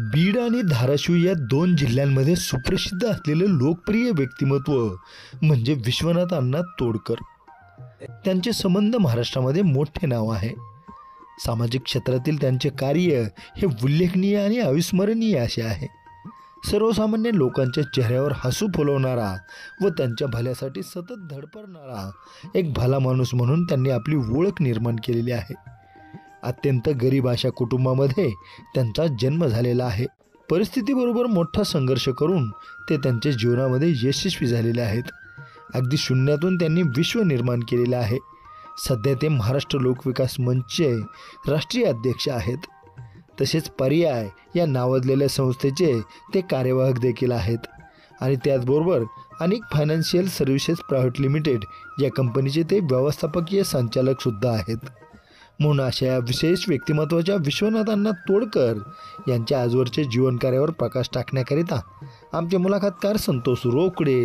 बीड आणि धाराशिव या दोन जिल्ह्यांमध्ये सुप्रसिद्ध असलेले लोकप्रिय व्यक्तिमत्व म्हणजे विश्वनाथ अण्णा तोडकर. त्यांचे संबंध महाराष्ट्रामध्ये मोठे नाव आहे. सामाजिक क्षेत्रातील त्यांचे कार्य हे उल्लेखनीय आणि अविस्मरणीय असे आहे. सर्वसामान्य लोकांच्या चेहऱ्यावर हसू फुलवणारा व त्यांच्या भल्यासाठी सतत धडपडणारा एक भला माणूस म्हणून त्यांनी आपली ओळख निर्माण केलेली आहे. अत्यंत गरीब अशा कुटुंबामध्ये त्यांचा जन्म झालेला आहे. परिस्थितीबरोबर मोठा संघर्ष करून ते त्यांच्या जीवनामध्ये यशस्वी झालेले आहेत. अगदी शून्यातून त्यांनी विश्व निर्माण केलेलं आहे. सध्या ते महाराष्ट्र लोकविकास मंचचे राष्ट्रीय अध्यक्ष आहेत. तसेच पर्याय या नावाजलेल्या संस्थेचे ते कार्यवाहक देखील आहेत आणि त्याचबरोबर अनेक फायनान्शियल सर्व्हिसेस प्रायव्हेट लिमिटेड या कंपनीचे ते व्यवस्थापकीय संचालकसुद्धा आहेत. म्हणून अशा या विशेष व्यक्तिमत्वाच्या विश्वनाथ अण्णा तोडकर यांच्या आजवरच्या जीवनकार्यावर प्रकाश टाकण्याकरिता आमचे मुलाखतकार संतोष रोकडे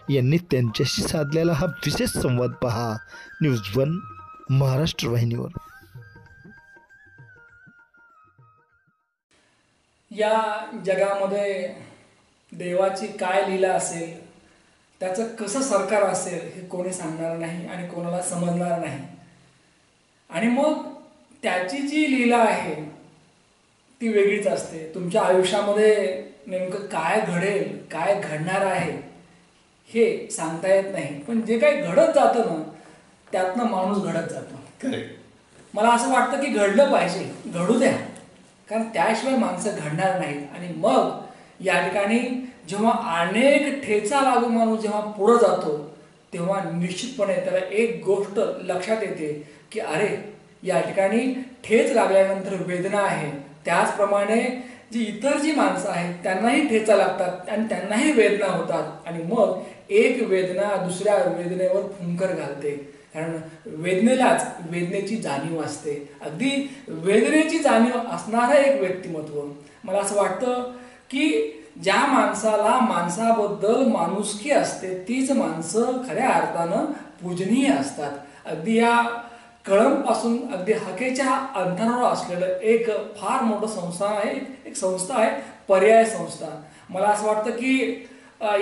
यांनी त्यांच्याशी साधलेला हा विशेष संवाद पहा न्यूज वन महाराष्ट्र वाहिनीवर. या जगामध्ये देवाची काय लीला असेल, त्याचं कसं सरकार असेल हे कोणी सांगणार नाही आणि कोणाला समजणार नाही. आणि मग त्याची जी लीला आहे ती वेगळीच असते. तुमच्या आयुष्यामध्ये नेमकं काय घडेल, काय घडणार आहे हे सांगता येत नाही. पण जे काही घडत जातं ना त्यातनं माणूस घडत जातो. करेक्ट. मला असं वाटतं की घडलं पाहिजे, घडू द्या, कारण त्याशिवाय माणसं घडणार नाहीत. आणि मग या ठिकाणी जेव्हा अनेक ठेचा लागून माणूस जेव्हा पुढं जातो तेव्हा निश्चितपणे त्याला एक गोष्ट लक्षात येते की अरे या ठिकाणी ठेच लागल्यानंतर वेदना आहे. त्याचप्रमाणे इतर जी माणसं आहेत त्यांनाही ठेचा लागतात आणि त्यांनाही वेदना होतात आणि मग एक वेदना दुसऱ्या वेदनेवर फुंकर घालते. कारण वेदनेलाच वेदनेची जाणीव असते. अगदी वेदनेची जाणीव असणारं एक व्यक्तिमत्व. मला असं वाटतं की ज्या माणसाला माणसाबद्दल माणुसकी असते तीच माणसं खऱ्या अर्थानं पूजनीय असतात. अगदी या कळंबपासून अगदी हाकेच्या अंतरावर असलेलं एक फार मोठं संस्थान आहे, एक संस्था आहे पर्याय संस्था. मला असं वाटतं की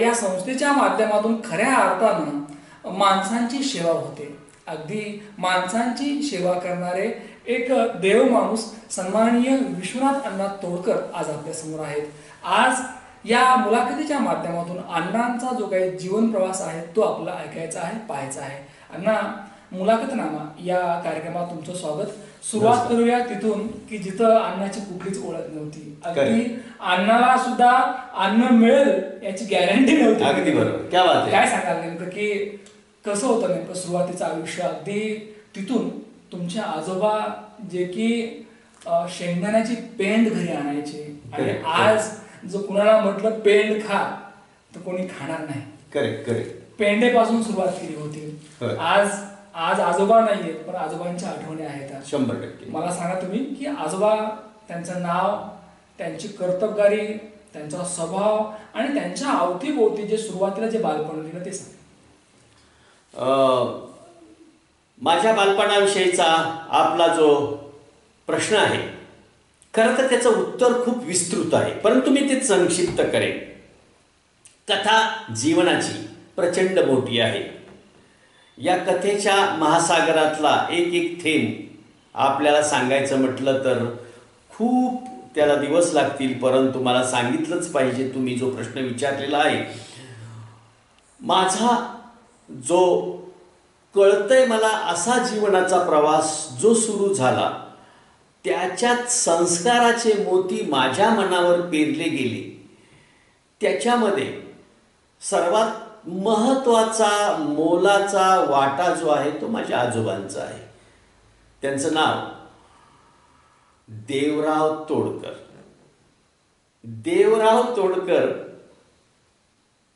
या संस्थेच्या माध्यमातून खऱ्या अर्थानं माणसांची सेवा होते. अगदी माणसांची सेवा करणारे एक देव माणूस सन्माननीय विश्वनाथ अण्णा तोडकर आज आपल्यासमोर आहेत. आज या मुलाखतीच्या माध्यमातून अण्णांचा जो काही जीवन प्रवास आहे तो आपल्याला ऐकायचा आहे, पाहायचा आहे. अण्णा, मुलाखतनामा या कार्यक्रमात तुमचं स्वागत. सुरुवात करूया तिथून की जिथं अण्णाची कुठलीच ओळख नव्हती. अगदी अण्णाला सुद्धा अन्न मिळेल याची गॅरंटी नव्हती. अगदी बरोबर. क्या बात आहे. काय सांगाल नेमकं की कसं होतं नेमकं सुरुवातीचं आयुष्य? अगदी तिथून तुमचे आजोबा जे की शेंगदाण्याची पेंड घरी आणायचे आणि आज जो कुणाला म्हटलं पेंड खा तर कोणी खाणार नाही. Correct correct. पेंडेपासून सुरुवात केली होती. आज आजोबा नाहीयेत पण आजोबांच्या आठवणी आहेत. 100%. मला सांगा तुम्ही की आजोबा, त्यांचं नाव, त्यांची कर्तबगारी, त्यांचा स्वभाव आणि त्यांच्या अवतीभोवती जे सुरुवातीला जे बालपण गेलं ते सांगा. माझ्या बालपणाविषयीचा आपला जो प्रश्न आहे खरं तर त्याचं उत्तर खूप विस्तृत आहे, परंतु मी ते संक्षिप्त करेन. कथा जीवनाची प्रचंड मोठी आहे. या कथेच्या महासागरातला एक एक थेंब आपल्याला सांगायचं म्हटलं तर खूप त्याला दिवस लागतील, परंतु मला सांगितलंच पाहिजे. तुम्ही जो प्रश्न विचारलेला आहे, माझा जो कळतंय मला असा जीवनाचा प्रवास जो सुरू झाला त्याच्यात संस्काराचे मोती माझ्या मनावर पेरले गेले. त्याच्यामध्ये सर्वात महत्त्वाचा मोलाचा वाटा जो आहे तो माझ्या आजोबांचा आहे. त्यांचं नाव देवराव तोडकर. देवराव तोडकर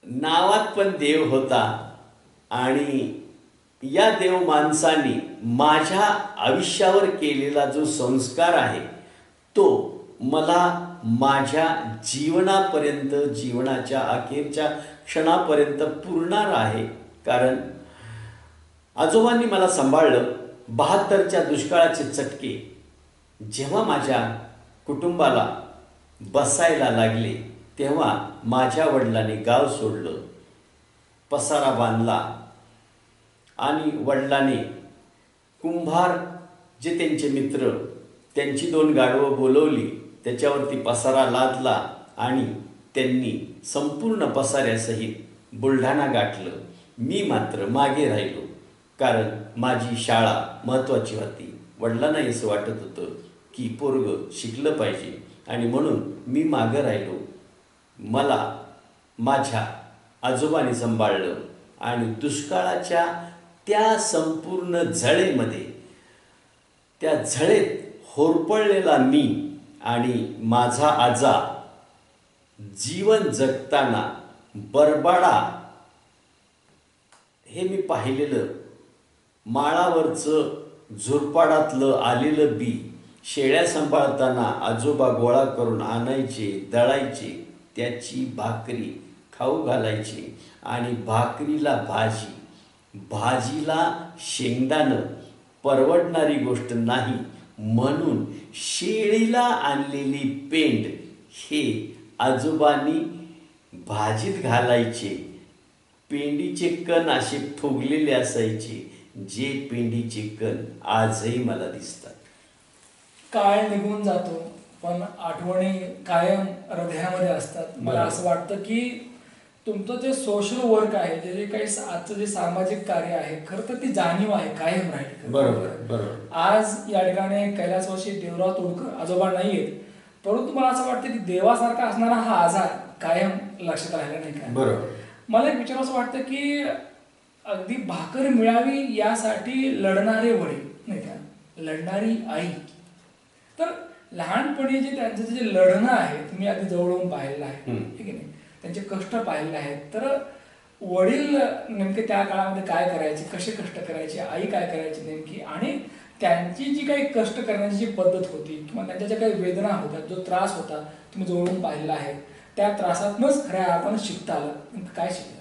नावात पण देव होता आणि या देव माणसांनी माझ्या आयुष्यावर केलेला जो संस्कार आहे तो मला माझ्या जीवनापर्यंत, जीवनाच्या अखेरच्या क्षणापर्यंत पुरणार आहे. कारण आजोबांनी मला सांभाळलं. 72च्या दुष्काळाचे चटके जेव्हा माझ्या कुटुंबाला बसायला लागले तेव्हा माझ्या वडिलांनी गाव सोडलं, पसारा बांधला आणि वडिलांनी कुंभार जे त्यांचे मित्र त्यांची 2 गाढवं बोलवली, त्याच्यावरती पसारा लादला आणि त्यांनी संपूर्ण पसाऱ्यासहित बुलढाणा गाठलं. मी मात्र मागे राहिलो, कारण माझी शाळा महत्त्वाची होती. वडिलांनाही असं वाटत होतं की पोरगं शिकलं पाहिजे आणि म्हणून मी मागं राहिलो. मला माझ्या आजोबांनी सांभाळलं आणि दुष्काळाच्या त्या संपूर्ण झळेमध्ये, त्या झळेत होरपळलेला मी आणि माझा आजा जीवन जगताना बरबाडा हे मी पाहिलेलं. माळावरचं झुरपाडातलं आलेलं बी शेळ्या सांभाळताना आजोबा गोळा करून आणायचे, दळायचे, त्याची भाकरी खाऊ घालायचे आणि भाकरीला भाजी, भाजीला शेंगदाणं परवडणारी गोष्ट नाही म्हणून शेळीला आणलेली पेंड हे आजोबांनी भाजीत घालायचे. पेंडीचे कण असे फुगलेले असायचे, जे पेंडीचे कण आजही मला दिसतात. काळ निघून जातो पण आठवणी कायम हृदयामध्ये असतात. मला असं वाटतं की तुमचं जे सोशल वर्क आहे, जे काही आजचं जे सामाजिक कार्य आहे, खरं तर ती जाणीव आहे कायम राहील. बरोबर. आज या ठिकाणी कैलासवासी देवराव तोडकर आजोबा नाहीयेत, परंतु मला असं वाटतं की देवासारखा असणारा हा आजार कायम लक्षात राहिला नाही का. बरोबर. मला एक विचार असं वाटतं की अगदी भाकर मिळावी यासाठी लढणारे वडील नाही का, लढणारी आई. तर लहानपणी जे त्यांचं जे लढणं आहे तुम्ही अगदी जवळून पाहिलेलं आहे, ठीक आहे नाही, त्यांचे कष्ट पाहिलेले आहेत. तर वडील नेमके त्या काळामध्ये काय करायचे, कसे कष्ट करायचे, आई काय करायची नेमकी, आणि त्यांची जी काही कष्ट करण्याची जी पद्धत होती किंवा त्यांच्या ज्या काही वेदना होत्या, जो त्रास होता तुम्ही जवळून पाहिलेला आहे, त्या त्रासातूनच खऱ्या आपण शिकता आलं. काय शिकलं?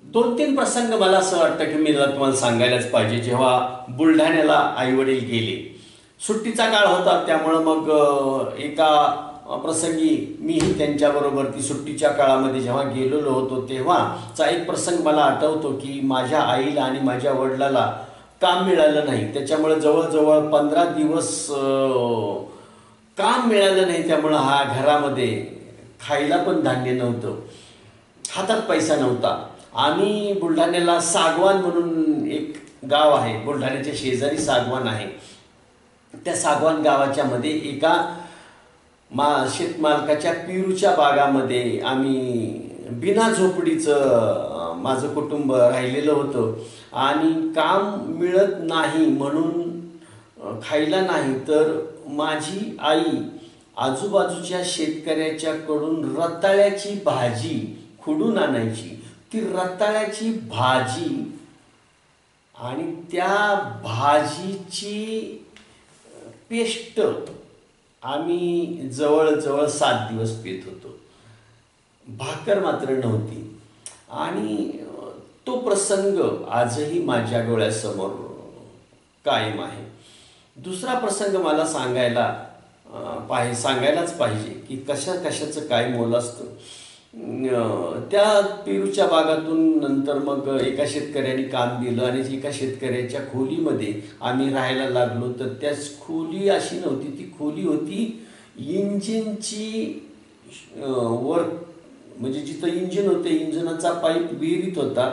2-3 प्रसंग मला असं वाटतं की मी तुम्हाला सांगायलाच पाहिजे. जेव्हा बुलढाण्याला आई वडील गेले, सुट्टीचा काळ होता, त्यामुळं मग एका प्रसंगी मीही त्यांच्याबरोबर ती सुट्टीच्या काळामध्ये जेव्हा गेलेलो होतो तेव्हाचा एक प्रसंग मला आठवतो की माझ्या आईला आणि माझ्या वडिलाला काम मिळालं नाही. त्याच्यामुळे जवळजवळ 15 दिवस काम मिळालं नाही. त्यामुळं हा घरामध्ये खायला पण धान्य नव्हतं, हातात पैसा नव्हता. आम्ही बुलढाण्याला सागवान म्हणून एक गाव आहे, बुलढाण्याच्या शेजारी सागवान आहे. त्या सागवान गावाच्या मध्ये एका शेतमालकाच्या पेरूच्या बागामध्ये आम्ही बिना झोपडीचं माझं कुटुंब राहिलेलं होतं आणि काम मिळत नाही म्हणून खायला नाही, तर माझी आई आजूबाजूच्या शेतकऱ्याच्याकडून रताळ्याची भाजी खुडून आणायची. ती रताळ्याची भाजी आणि त्या भाजीची पेस्ट आम्ही जवळजवळ 7 दिवस पीत होतो. भाकर मात्र नव्हती. आणि तो प्रसंग आजही माझ्या डोळ्यासमोर कायम आहे. दुसरा प्रसंग मला सांगायलाच पाहिजे की कशाचं काय मोल असतं. त्या पेरूच्या बागातून नंतर मग एका शेतकऱ्याने काम दिलं आणि एका शेतकऱ्याच्या खोलीमध्ये आम्ही राहायला लागलो. तर त्या खोली अशी नव्हती, ती खोली होती इंजिनची वर, म्हणजे जिथं इंजिन होते इंजिनाचा पाईप विहिरीत होता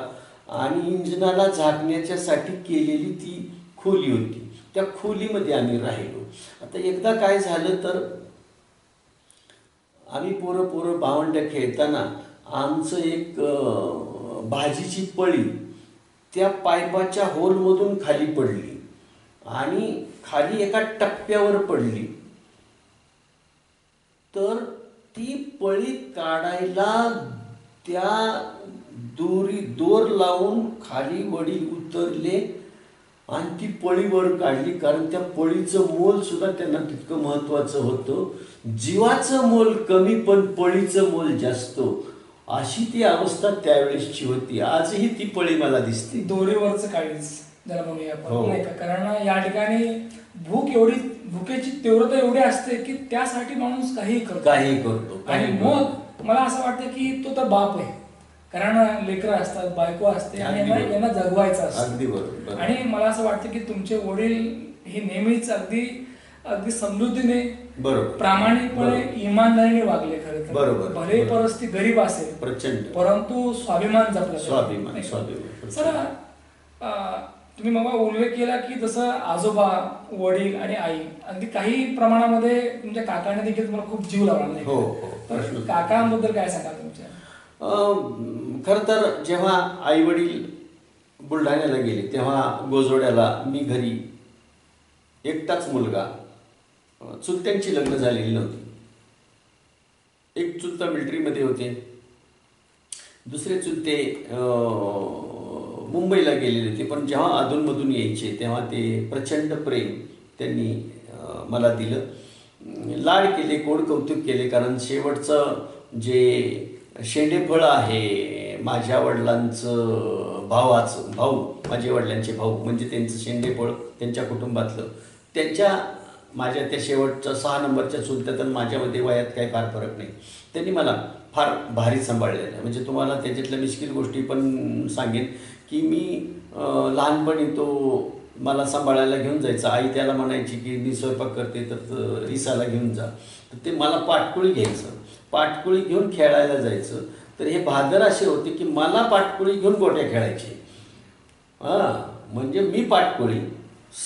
आणि इंजिनाला झाकण्याच्यासाठी केलेली ती खोली होती. त्या खोलीमध्ये आम्ही राहिलो. आता एकदा काय झालं तर आम्ही पोरं भावंड खेळताना आमचं एक भाजीची पळी त्या पाईपाच्या होलमधून खाली पडली आणि खाली एका टप्प्यावर पडली. तर ती पळी काढायला त्या दोर लावून खाली वडील उतरले आणि ती पळीवर काढली, कारण त्या पळीचं मोल सुद्धा त्यांना तितकं महत्वाचं होतं. जीवाचं मोल कमी पण पळीचं मोल जास्त, अशी ती अवस्था त्यावेळेसची होती. आजही ती पळी मला दिसते. दोरीवरचं काळीज ज्याला म्हणूया आपण, नाही का. कारण या ठिकाणी भुकेची तीव्रता एवढी असते की त्यासाठी माणूस काहीही करतो. काही करतो आणि मग मला असं वाटतं की तो तर बाप आहे, कारण लेकरं असतात, बायको असते आणि यांना जगवायचं असतं. अगदी बरोबर. आणि मला असं वाटतं की तुमचे वडील हे नेहमीच अगदी समृद्धीने, बरोबर, प्रामाणिकपणे, इमानदारीने वागले. खरं तर बरोबर, भले परिस्थिती गरीब असेल प्रचंड, परंतु स्वाभिमान जपला. स्वाभिमान. सर, तुम्ही मग उल्लेख केला की जसं आजोबा, वडील आणि आई अगदी काही प्रमाणामध्ये तुमच्या काकाने देखील तुम्हाला खूप जीव लावला नाही. हो. तर काकांबद्दल काय सांगाल तुमच्या? खर तर जेव्हा आई वडील बुलढाण्याला गेले तेव्हा गोजोड्याला मी घरी एकटाच मुलगा, चुलत्यांची लग्न झालेली नव्हती. एक चुलता मिलिटरीमध्ये होते, दुसरे चुलते मुंबईला गेलेले होते. पण जेव्हा अधूनमधून यायचे तेव्हा ते प्रचंड प्रेम त्यांनी मला दिलं, लाड केले, गोड कौतुक केले. कारण शेवटचं जे शेंडेफळ आहे माझ्या वडिलांचं भाऊ, माझे वडिलांचे भाऊ म्हणजे त्यांचं शेंडेफळ त्यांच्या कुटुंबातलं, माझ्या त्या शेवटच्या 6 नंबरच्या चुलत्यात आणि माझ्यामध्ये वयात काही फार फरक नाही. त्यांनी मला फार भारी सांभाळलेलं आहे. म्हणजे तुम्हाला त्याच्यातल्या मिश्किल गोष्टी पण सांगेन की मी लहानपणी तो मला सांभाळायला घेऊन जायचा. आई त्याला म्हणायची की मी स्वयंपाक करते तर इसाला घेऊन जा, तर ते मला पाटकुळी घ्यायचं, पाटकुळी घेऊन खेळायला जायचं. तर हे भादर असे होते की मला पाटकुळी घेऊन गोट्या खेळायची. म्हणजे मी पाटकुळी,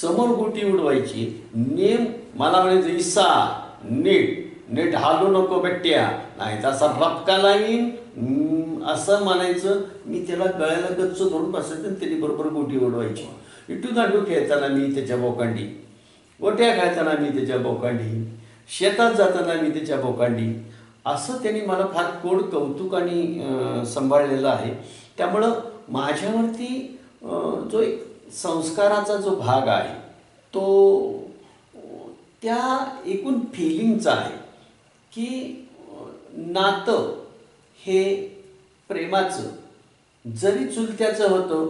समोर गोटी उडवायची, नेम मला म्हणायचं इसा नीट हालू नको बेट्ट्या, नाही तसा रपका लावीन असं म्हणायचं. मी त्याला गळ्याला गच्च धरून बसायचं आणि त्याने बरोबर गोटी उडवायची. इटू दांडू खेळताना मी त्याच्या बोकांडी, गोट्या खेळताना मी त्याच्या बोकांडी, शेतात जाताना मी त्याच्या बोकांडी. असं त्यांनी मला फार गोड कौतुक आणि सांभाळलेलं आहे. त्यामुळं माझ्यावरती जो एक संस्काराचा जो भाग आहे तो त्या एकूण फिलिंगचा आहे की नातं हे प्रेमाचं, जरी चुलत्याचं होतं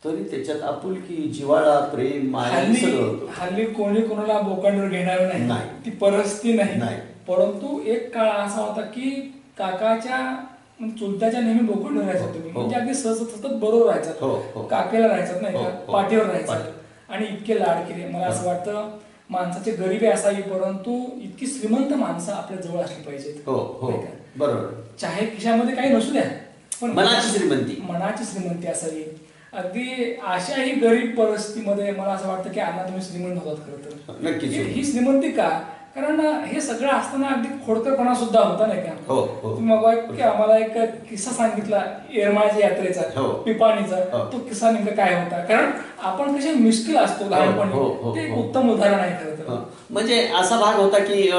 तरी त्याच्यात आपुलकी, जिव्हाळा, प्रेम, माया सगळं होतं. हल्ली कोणी कोणाला बोकांडवर घेणार नाही, ती परिस्थिती नाही. परंतु एक काळ असा होता की काकाच्या चुलत्याच्या नेहमी बोकांडवर राहायचा तुम्ही, म्हणजे अगदी सतत बरोबर राहायचा, काकेला राहायचं नाही का, पाठीवर राहायचं आणि इतके लाड केले. मला असं वाटतं माणसाची गरिबी असावी परंतु इतकी श्रीमंत माणसं आपल्या जवळ असली पाहिजेत. बरोबर. चाहे खिशामध्ये काही नसू द्या पण मनाची श्रीमंती असावी. अगदी अशाही गरीब परिस्थितीमध्ये मला असं वाटतं की अण्णा तुम्ही श्रीमंत होतात. खरं तर नक्कीच ही श्रीमंती का, कारण हे सगळं असताना अगदी खोडकरपणा सुद्धा होता नाही का. तुम्ही मग आम्हाला एक किस्सा सांगितला येरमाळ्याच्या यात्रेचा, पिपाणीचा. तो किस्सा नेमका काय होता, कारण आपण कसे मिश्किल असतो लहानपणी, ते उत्तम उदाहरण आहे खरं तर. म्हणजे असा भाग होता की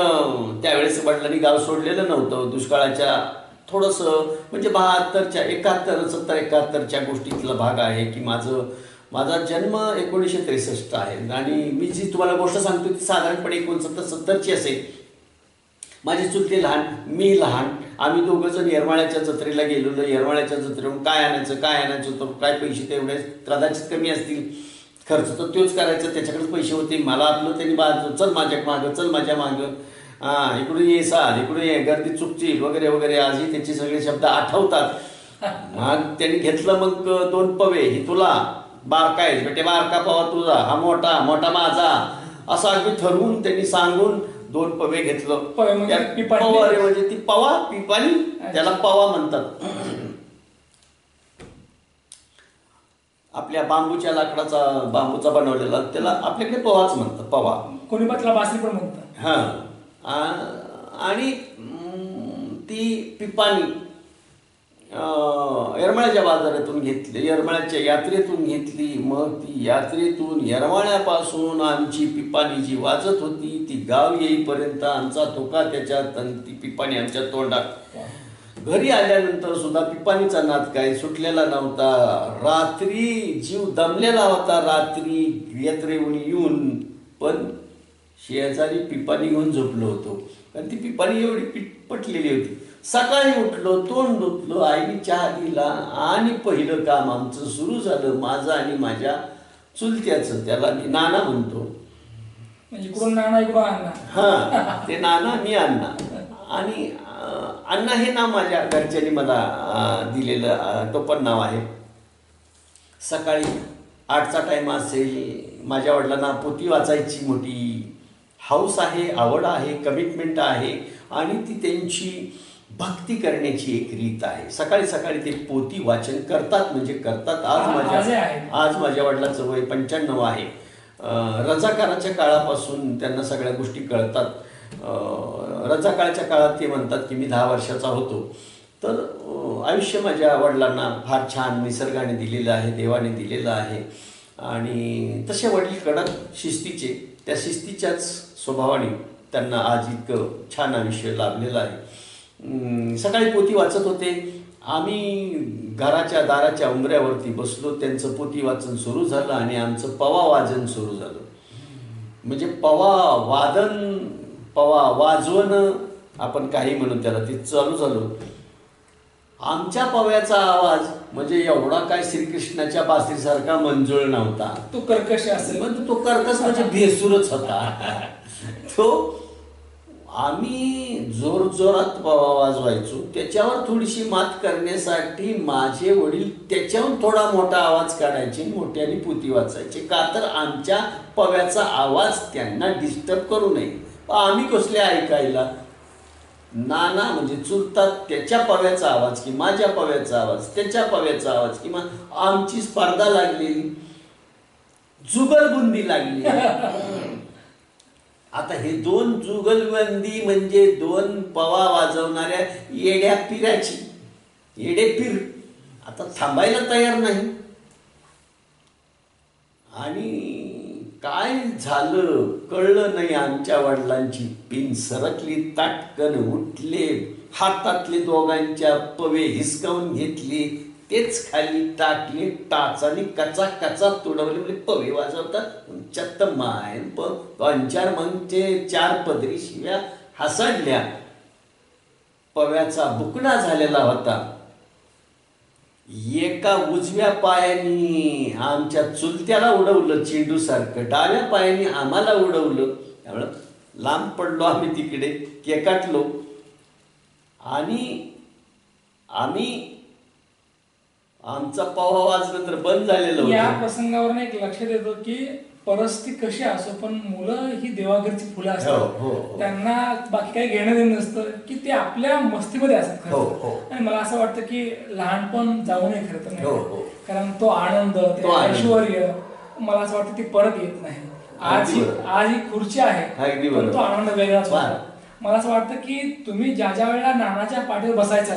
त्यावेळेस वडिलांनी गाव सोडलेलं नव्हतं. दुष्काळाच्या थोडंसं म्हणजे 71-71 गोष्टीतला भाग आहे की माझा जन्म 1963 आहे आणि मी जी तुम्हाला गोष्ट सांगतो ती साधारणपणे 69-70ची असेल. माझी चुलती लहान, मी लहान. आम्ही दोघं जण येरमाळ्याच्या जत्रेला गेलेलो. येरमाळ्याच्या जत्रेहून काय आणायचं तर काय पैसे तेवढे कदाचित कमी असतील, खर्च तर तोच करायचा, त्याच्याकडेच पैसे होते. मला आपलं त्यांनी चल माझ्या मागं, इकडून ये साल, इकडून ये, गर्दी चुकची वगैरे वगैरे. आजही त्याचे सगळे शब्द आठवतात. मग त्यांनी घेतलं मग 2 पवे, ही तुला, बारका आहे बेटे, बारका पवा तुझा, हा मोठा माझा, असं अगदी ठरवून त्यांनी सांगून 2 पवे घेतलं. पवा म्हणजे ती पवा, पिपाणी, त्याला पवा म्हणतात. आपल्या बांबूच्या लाकडाचा, बांबूचा बनवलेला त्याला आपल्याकडे पवाच म्हणतात, पवा. कोणी बासरी पण म्हणतात. आणि ती पिपाणी येरमाळ्याच्या बाजारातून घेतली, येरमाळ्याच्या यात्रेतून घेतली. मग ती यात्रेतून येरमाळ्यापासून आमची पिपाणी जी वाजत होती ती गाव येईपर्यंत आमचा धोका त्याच्यात आणि ती पिपाणी आमच्या तोंडात. घरी आल्यानंतर सुद्धा पिपाणीचा नाद काय सुटलेला नव्हता. रात्री जीव दमलेला होता, रात्री यात्रेहून येऊन पण शेजारी पिपाणी घेऊन झोपलो होतो आणि ती पिपाणी एवढी पटलेली होती. सकाळी उठलो, तोंड धुतलो, आईने चहा दिला आणि पहिलं काम आमचं सुरू झालं, माझं आणि माझ्या चुलत्याचं, त्याला मी नाना म्हणतो. म्हणजे इकडून नाना इकडून अण्णा. हां, ते नाना मी अण्णा. आणि अण्णा हे नाव माझ्या घरच्यांनी मला दिलेलं टोपण नाव आहे. सकाळी 8चा टाईम असेल, माझ्या वडिलांना पोथी वाचायची मोठी हौस आहे, आवड आहे, कमिटमेंट आहे आणि ती त्यांची भक्ती करण्याची एक रीत आहे. सकाळी सकाळी ते पोथी वाचन करतात म्हणजे करतात. आज माझ्या वडिलांचं वय 95 आहे. रजाकाराच्या काळापासून त्यांना सगळ्या गोष्टी कळतात. रजाकाळच्या काळात ते म्हणतात की मी 10 वर्षाचा होतो. तर आयुष्य माझ्या वडिलांना फार छान निसर्गाने दिलेलं आहे, देवाने दिलेलं आहे. आणि तसे वडील कडक शिस्तीचे, त्या शिस्तीच्याच स्वभावाने त्यांना आज इतकं छान आयुष्य लाभलेलं आहे. सकाळी पोथी वाचत होते. आम्ही घराच्या दाराच्या उंबऱ्यावरती बसलो, त्यांचं पोथी वाचन सुरू झालं आणि आमचं पवा वाजन सुरू झालं. म्हणजे पवा वाजवणं आपण काही म्हणून त्याला, ते चालू झालं. आमच्या पव्याचा आवाज म्हणजे एवढा काय श्रीकृष्णाच्या बासरीसारखा मंजुळ नव्हता. तो कर्कश असेल, म्हणजे तो कर्कश म्हणजे भेसूरच होता. तो आम्ही जोरजोरात पवा वाजवायचो. त्याच्यावर थोडीशी मात करण्यासाठी माझे वडील त्याच्याहून थोडा मोठा आवाज काढायचे, मोठ्याने पोथी वाचायचे. का तर आमच्या पव्याचा आवाज त्यांना डिस्टर्ब करू नये. आम्ही कसले ऐकायला. नाना म्हणजे चुलतात, त्याच्या पव्याचा आवाज की माझ्या पव्याचा आवाज, त्याच्या पव्याचा आवाज किंवा आमची स्पर्धा लागलेली, जुगलबंदी लागली. आता हे 2 जुगलबंदी म्हणजे 2 पवा वाजवणाऱ्या येड्या पिराची, येडेपीर आता थांबायला तयार नाही. आणि काय झालं कळलं नाही. आमच्या वडिलांची पिन सरकली, ताटकन उठले, हातातले दोघांच्या पवे हिसकावून घेतले, तेच खाली टाकले, टाचाने कचा कचा तुडवले. म्हणजे पवे वाजवतात चत्त माय 2-4 मग ते 4 पदरी शिव्या हसाडल्या. पव्याचा बुकणा झालेला होता. एका उजव्या पायाने आमच्या चुलत्याला उडवलं चेंडूसारखं, डाव्या पायाने आम्हाला उडवलं. त्यामुळं लांब पडलो आम्ही, तिकडे केकाटलो. आणि आमचा पवा वाजलं तर बंद झालेलं होतं. या प्रसंगावर एक लक्षात येतं की परिस्थिती कशी असो पण मुलं ही देवाघरची फुलं असतात. त्यांना बाकी काही घेणं देणं नसतं की ते आपल्या मस्तीमध्ये असतात. आणि मला असं वाटतं की लहानपण जाऊ नये खरं तर नाही, कारण तो आनंद, ते ऐश्वर्य मला असं वाटतं ते परत येत नाही. आज ही खुर्ची आहे पण तो आनंद वेगळाच होता. मला असं वाटतं की तुम्ही ज्या ज्या वेळेला नानाच्या पाठीवर बसायचा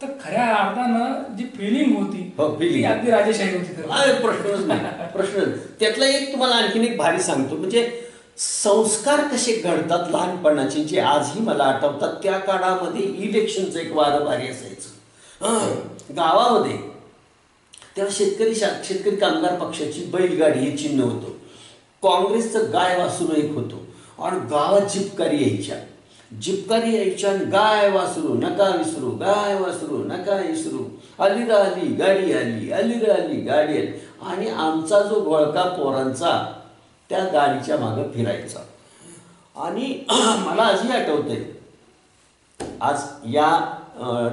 तर खऱ्या अर्थानं जी फिलिंग होती ती अगदी राजेशाही होती. प्रश्नच नाही, प्रश्न. त्यातला एक तुम्हाला आणखीन एक भारी सांगतो. म्हणजे संस्कार कसे घडतात लहानपणाचे जे आजही मला आठवतात. त्या काळामध्ये इलेक्शनचं एक वारं भारी असायचं गावामध्ये. तेव्हा शेतकरी कामगार पक्षाची बैलगाडी हे चिन्ह होतं. काँग्रेसचं गाय वासरू एक होतं आणि गावात जिपकारी यायच्या आणि गाय वासरू नका विसरू, गाय वासरू नका विसरू, आली रा आली गाडी आली, आली रा आली गाडी आली. आणि आमचा जो घोळका पोरांचा त्या गाडीच्या मागं फिरायचा. आणि मला आजही आठवतंय, आज या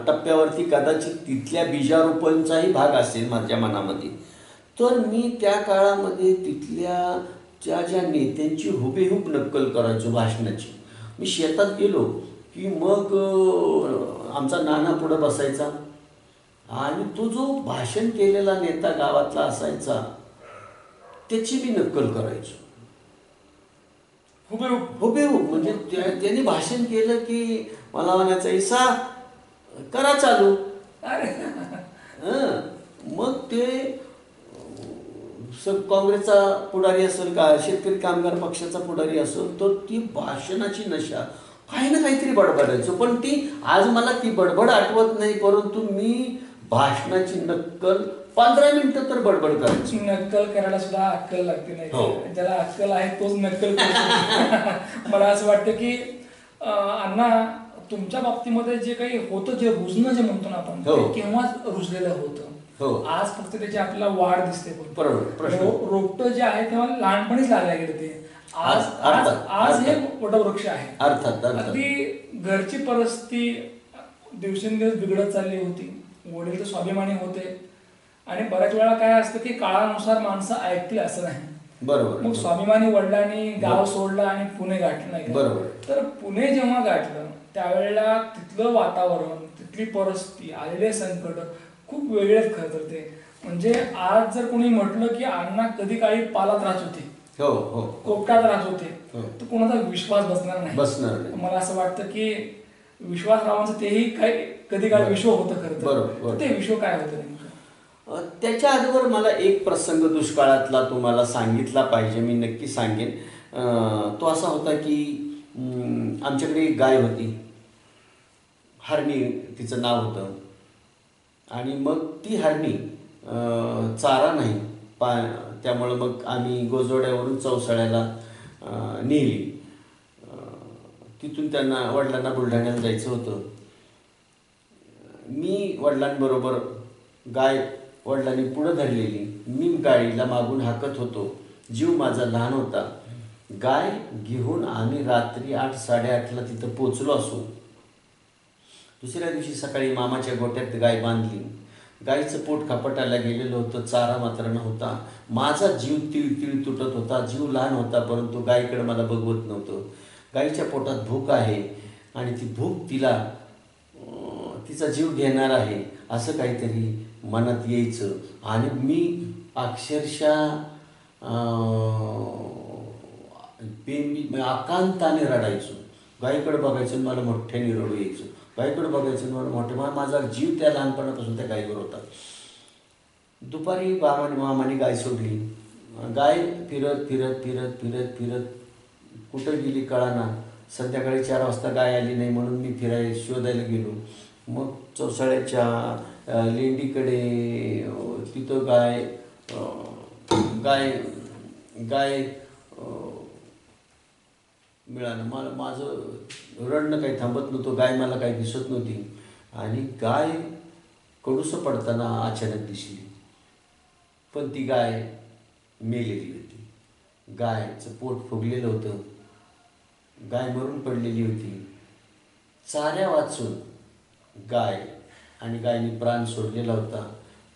टप्प्यावरती कदाचित तिथल्या बीजारोपणचाही भाग असेल माझ्या मनामध्ये. तर मी त्या काळामध्ये तिथल्या ज्या नेत्यांची हुबेहूब नक्कल करायचो भाषणाची. मी शेतात गेलो की मग आमचा नाना पुढं बसायचा आणि तो जो भाषण केलेला नेता गावातला असायचा त्याची मी नक्कल करायचो हुबेहूब. म्हणजे त्यांनी भाषण केलं की मला म्हणायचं ईसा करा चालू. मग ते काँग्रेसचा पुढारी असेल का शेतकरी कामगार पक्षाचा पुढारी असेल तर ती भाषणाची नशा काही ना काहीतरी बडबडायचो. पण ती आज मला ती बडबड आठवत नाही, परंतु मी भाषणाची नक्कल 15 मिनिटं तर बडबड करायची. नक्कल करायला सुद्धा अक्कल लागते नाही, ज्याला अक्कल आहे तोच नक्कल मला असं वाटतं की अण्णा तुमच्या बाबतीमध्ये जे काही होतं, जे रुजणं जे म्हणतो ना आपण, केव्हाच रुजलेलं होतं. हो. आज फक्त त्याची आपल्याला वाढ दिसते पण बरोबर, प्रश्न. रोपटं जे आहे तेव्हा लहानपणीच लागल्या गेले ते. आज आज अर्थात, आज हे अर्थात. वटवृक्ष आहे. अर्थात अगदी घरची परिस्थिती दिवसेंदिवस बिघडत चालली होती. वडील तर स्वाभिमानी होते आणि बऱ्याच वेळा काय असतं की काळानुसार माणसं ऐकतील असं नाही. बरोबर. मग स्वाभिमानी वडिलांनी गाव सोडलं आणि पुणे गाठलं नाही का? बरोबर. तर पुणे जेव्हा गाठलं त्यावेळेला तिथलं वातावरण, तिथली परिस्थिती, आलेले संकट खूप वेगळेच खरं तर ते. म्हणजे आज जर कोणी म्हटलं की अण्णा कधी काळी पालात राहत होते, हो हो, कोपटात राहत होते, हो. तर कोणाचा विश्वास बसणार नाही. मला असं वाटतं की विश्वासरावांचं तेही काही कधी काळी विश्व होतं खरं तर. ते विश्व काय होतं नेमकं? त्याच्या आधीवर मला एक प्रसंग दुष्काळातला तुम्हाला सांगितला पाहिजे, मी नक्की सांगेन. तो असा होता की आमच्याकडे एक गाय होती, हरणी तिचं नाव होतं. आणि मग ती हरणी चारा नाही त्यामुळं मग आम्ही गोजवड्यावरून चौसाळ्याला नेली. तिथून वडिलांना बुलढाण्याला जायचं होतं. मी वडिलांबरोबर गाय वडिलांनी पुढं धरलेली, मी गाडीला मागून हाकत होतो. जीव माझा लहान होता. गाय घेऊन आम्ही रात्री 8-8:30ला तिथं पोचलो असू. दुसऱ्या दिवशी सकाळी मामाच्या गोट्यात गाय बांधली. गाईचं पोट खापटायला गेलेलं होतं, चारा मात्र नव्हता. माझा जीव तिळ तुटत होता. जीव लहान होता परंतु गायीकडे मला बघवत नव्हतं. गाईच्या पोटात भूक आहे आणि ती भूक तिचा जीव घेणार आहे असं काहीतरी मनात यायचं. आणि मी अक्षरशः आकांताने रडायचो. गायीकडे बघायचं मला मोठ्याने रडू यायचं. गायीकडे बघायचं मला माझा जीव त्या लहानपणापासून त्या गायीवर होता. दुपारी मामाने गाय सोडली. गाय फिरत फिरत फिरत फिरत फिरत कुठं गेली कळाना. संध्याकाळी 4 वाजता गाय आली नाही म्हणून मी शोधायला गेलो. मग चौसाळ्याच्या लेंडीकडे तिथं गाय मिळालं. माझं रडणं काही थांबत नव्हतं. गाय मला काही दिसत नव्हती आणि गाय कडूसं पडताना अचानक दिसली. पण ती गाय मेलेली होती. गायचं पोट फुगलेलं होतं. गाय मरून पडलेली होती. चाऱ्या वाचून गाय आणि गायनी प्राण सोडलेला होता.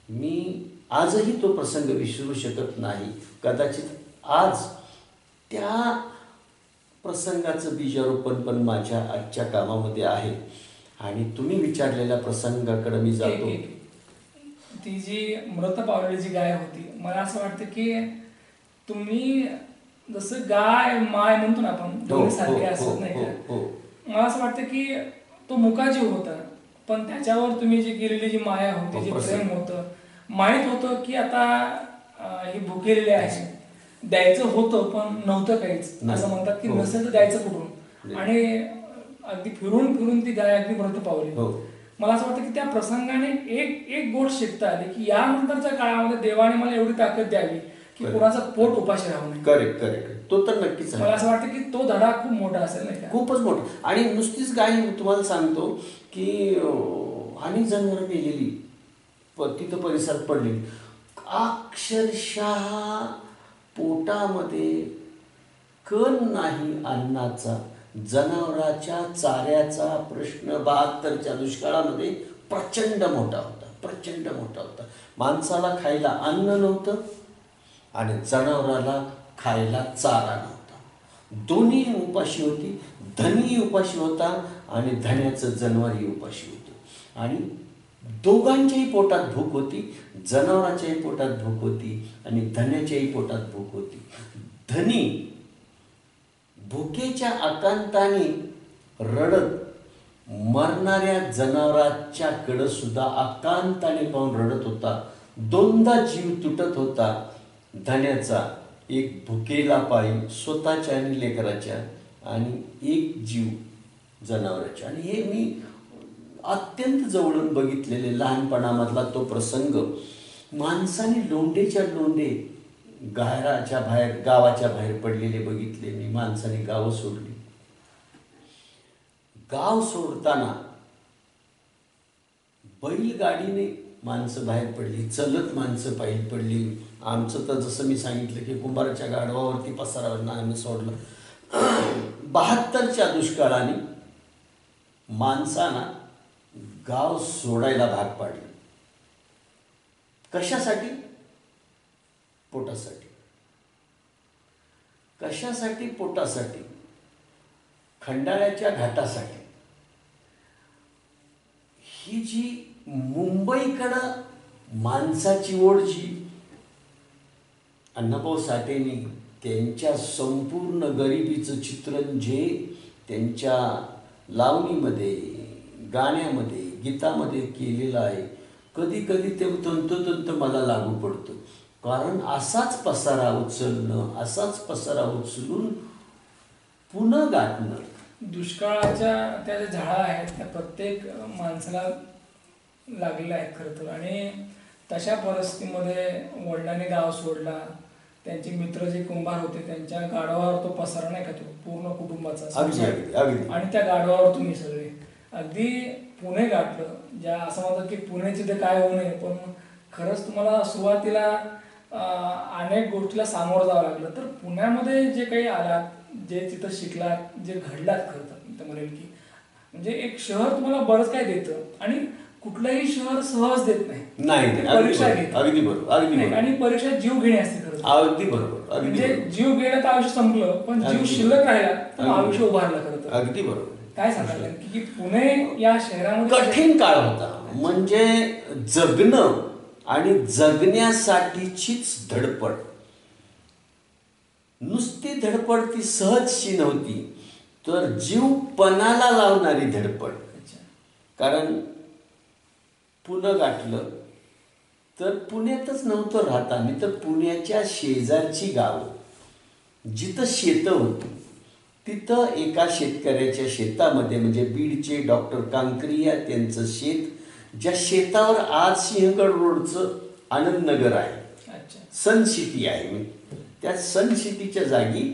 मी आजही तो प्रसंग विसरू शकत नाही. कदाचित आज त्या प्रसंगाचं बीजारोपण पण माझ्या आजच्या कामामध्ये आहे. आणि तुम्ही विचारलेल्या प्रसंगाकडे मी जातो. ती जी मृत पावलेली जी गाय होती, मला असं वाटतं की तुम्ही जसं गाय माय म्हणतो ना आपण, दोन्ही सारखे असत नाही का? मला असं वाटतं की तो मुकाजीव होता, पण त्याच्यावर तुम्ही जी केलेली जी माया होती, जे प्रेम होतं, माहीत होतं की आता ही भुकेलेली आहे, द्यायचं होतं पण नव्हतं काहीच. असं म्हणतात की नसेल तर द्यायचं कुठून. आणि अगदी फिरून फिरून ती गाय अगदी मृत पावली. मला असं वाटतं की त्या प्रसंगाने एक गोष्ट शिकता आली की यानंतरच्या काळामध्ये देवाने मला एवढी ताकद द्यावी की कोणाचं पोट उपाशी राहू नये. करेक्ट. तो तर नक्कीच. मला असं वाटतं की तो धडा खूप मोठा असेल नाही का? खूपच मोठा. आणि नुसतीच गाय, तुम्हाला सांगतो की अनेक जनावरं मेलेली तिथं परिसरात पडली. अक्षरशः पोटामध्ये कण नाही अन्नाचा. जनावराच्या चाऱ्याचा प्रश्न 72च्या दुष्काळामध्ये प्रचंड मोठा होता. माणसाला खायला अन्न नव्हतं आणि जनावराला खायला चारा नव्हता. दोन्ही उपाशी होती. धनीही उपाशी होता आणि धन्याचं जनावरही उपाशी होतं. आणि दोघांच्याही पोटात भूक होती. जनावराच्याही पोटात भूक होती आणि धन्याच्याही पोटात भूक होती. धनी भुकेच्या आकांताने रडत मरणाऱ्या जनावराच्याकडं सुद्धा आकांताने पाहून रडत होता. 2दा जीव तुटत होता धन्याचा. एक भुकेला पायी स्वतःच्या आणि लेकराच्या, आणि एक जीव जनावराच्या. आणि हे मी अत्यंत जवळून बघितलेले लहानपणामधला तो प्रसंग. माणसाने लोंढेच्या लोंढे गावाच्या बाहेर पडलेले बघितले मी. माणसाने गावं सोडली. गाव सोडताना बैलगाडीने माणसं बाहेर पडली, चलत माणसं पायी पडली. आमचं तर जसं मी सांगितलं की कुंभाराच्या गाढवावरती पसारावर आम्ही सोडलं. 72च्या दुष्काळाने माणसांना गाव सोडायला भाग पाडलं. कशासाठी? पोटासाठी. कशासाठी? पोटासाठी. खंडाळ्याच्या घाटासाठी. ही जी मुंबईकडं माणसाची ओढ जी अण्णाभाऊ साठेंनी त्यांच्या संपूर्ण गरिबीचं चित्रण जे त्यांच्या लावणीमध्ये, गाण्यामध्ये, गीतामध्ये केलेलं आहे, कधी कधी ते तंतोतंत मला लागू पडतं. कारण असाच पसारा उचलणं, असाच पसारा उचलून पुन्हा गाठणं. दुष्काळाच्या त्या ज्या झळा आहेत त्या प्रत्येक माणसाला लागलेल्या आहेत खरं तर. आणि तशा परिस्थितीमध्ये वडिलांनी गाव सोडला. त्यांचे मित्र जे कुंभार होते त्यांच्या गाढवावर तो पसारा नाही का, तो पूर्ण कुटुंबाचा. आणि त्या गाढवावर तुम्ही सगळे अगदी पुणे गाठलं. ज्या असं म्हणतात की पुण्याचे ते काय होऊ नये, पण खरंच तुम्हाला सुरुवातीला अनेक गोष्टीला सामोरं जावं लागलं. तर पुण्यामध्ये जे काही आलात, जे तिथं शिकलात, जे घडलात, खरं तर मी तर म्हणेल की म्हणजे एक शहर तुम्हाला बरंच काय देतं. आणि कुठलंही शहर सहज देत नाही. परीक्षा घेत. अगदी बरोबर. आणि परीक्षा जीव घेणे असते खरं. अगदी बरोबर. म्हणजे जीव गेला तर आयुष्य संपलं, पण जीव शिल्लक राहिला तर आयुष्य उभारलं खरं तर. अगदी बरोबर. काय सांगाल की पुणे या शहरामध्ये कठीण काळ होता. म्हणजे जगणं आणि जगण्यासाठीचीच धडपड. नुसती धडपड ती सहजशी नव्हती, तर जीव पणाला लावणारी धडपड. कारण पुणं गाठलं तर पुण्यातच नव्हतं राहत आम्ही, तर पुण्याच्या शेजारची गावं जिथं शेतं होती, तिथं एका शेतकऱ्याच्या शेतामध्ये, म्हणजे बीडचे डॉक्टर कांकरिया त्यांचं शेत, ज्या शेतावर आज सिंहगड रोडचं आनंदनगर आहे, सन सिटी आहे, त्या सन सिटीच्या जागी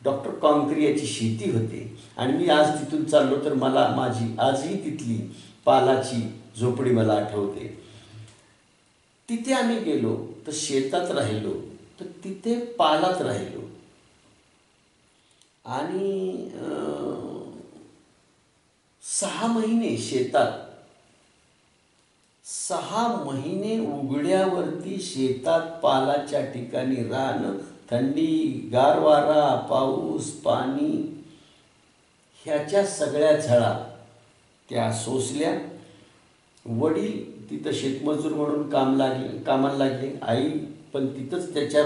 डॉक्टर कांकरियाची शेती होती. आणि मी आज तिथून चाललो तर मला माझी आजही तिथली पालाची झोपडी मला आठवते. तिथे आम्ही गेलो तर शेतात राहिलो, तर तिथे पालात राहिलो. आणि 6 महिने शेतात, 6 महिने उघड्यावरती शेतात पालाच्या ठिकाणी राहणं, थंडी, गार वारा, पाऊस, पाणी, ह्याच्या सगळ्या झळा त्या सोसल्या. वडील तिथं शेतमजूर म्हणून कामाला लागले. आई पण तिथंच त्याच्या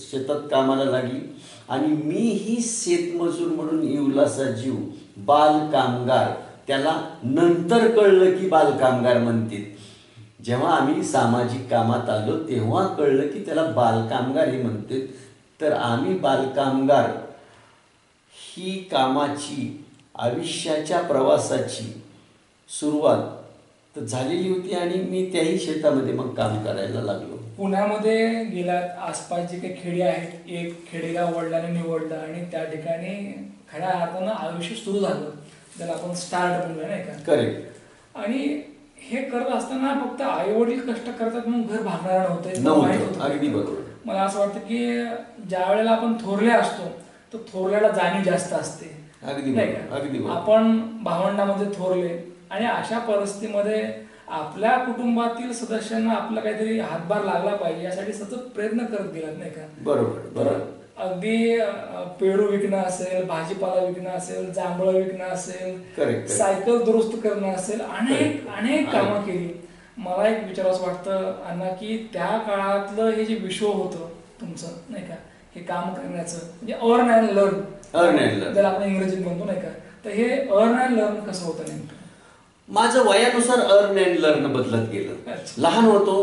शेतात कामाला लागली. आणि मीही शेतमजूर म्हणून इवलासा जीव, बाल कामगार. त्याला नंतर कळलं की बाल कामगार म्हणतील. जेव्हा आम्ही सामाजिक कामात आलो तेव्हा कळलं की त्याला बालकामगार हे म्हणते. तर आम्ही बालकामगार ही कामाची, आयुष्याच्या प्रवासाची सुरुवात तर झालेली होती. आणि मी त्याही शेतामध्ये मग काम करायला लागलो. पुण्यामध्ये गेलात, आसपास जे काही खेडे आहेत, एक खेडेला वडिलांनी निवडलं आणि त्या ठिकाणी खऱ्या अर्थानं आयुष्य सुरू झालं, ज्याला आपण स्टार्ट म्हणूया नाही का. करेक्ट. आणि हे करत असताना फक्त आई वडील कष्ट करतात म्हणून घर भागणार नव्हतं. अगदी बरोबर. मला असं वाटतं की ज्या वेळेला आपण थोरले असतो तर थोरल्याला जाणीव जास्त असते. नाही का. आपण भावंडामध्ये थोरले आणि अशा परिस्थितीमध्ये आपल्या कुटुंबातील सदस्यांना आपला काहीतरी हातभार लागला पाहिजे यासाठी सतत प्रयत्न करत गेलात नाही का. बरोबर. अगदी पेरू विकणं असेल, भाजीपाला विकणं असेल, जांभळं विकणं असेल, सायकल दुरुस्त करणं असेल, अनेक कामं केली. मला एक विचारावंसं वाटतं अण्णा की त्या काळातलं हे जे विश्व होतं तुमचं नाही का, हे काम करण्याचं म्हणजे अर्न अँड लर्न ज्याला आपण इंग्रजीत म्हणतो नाही का, तर हे अर्न अँड लर्न कसं होतं नेमकं? माझं वयानुसार अर्न अँड लर्न बदलत गेलं. लहान होतो,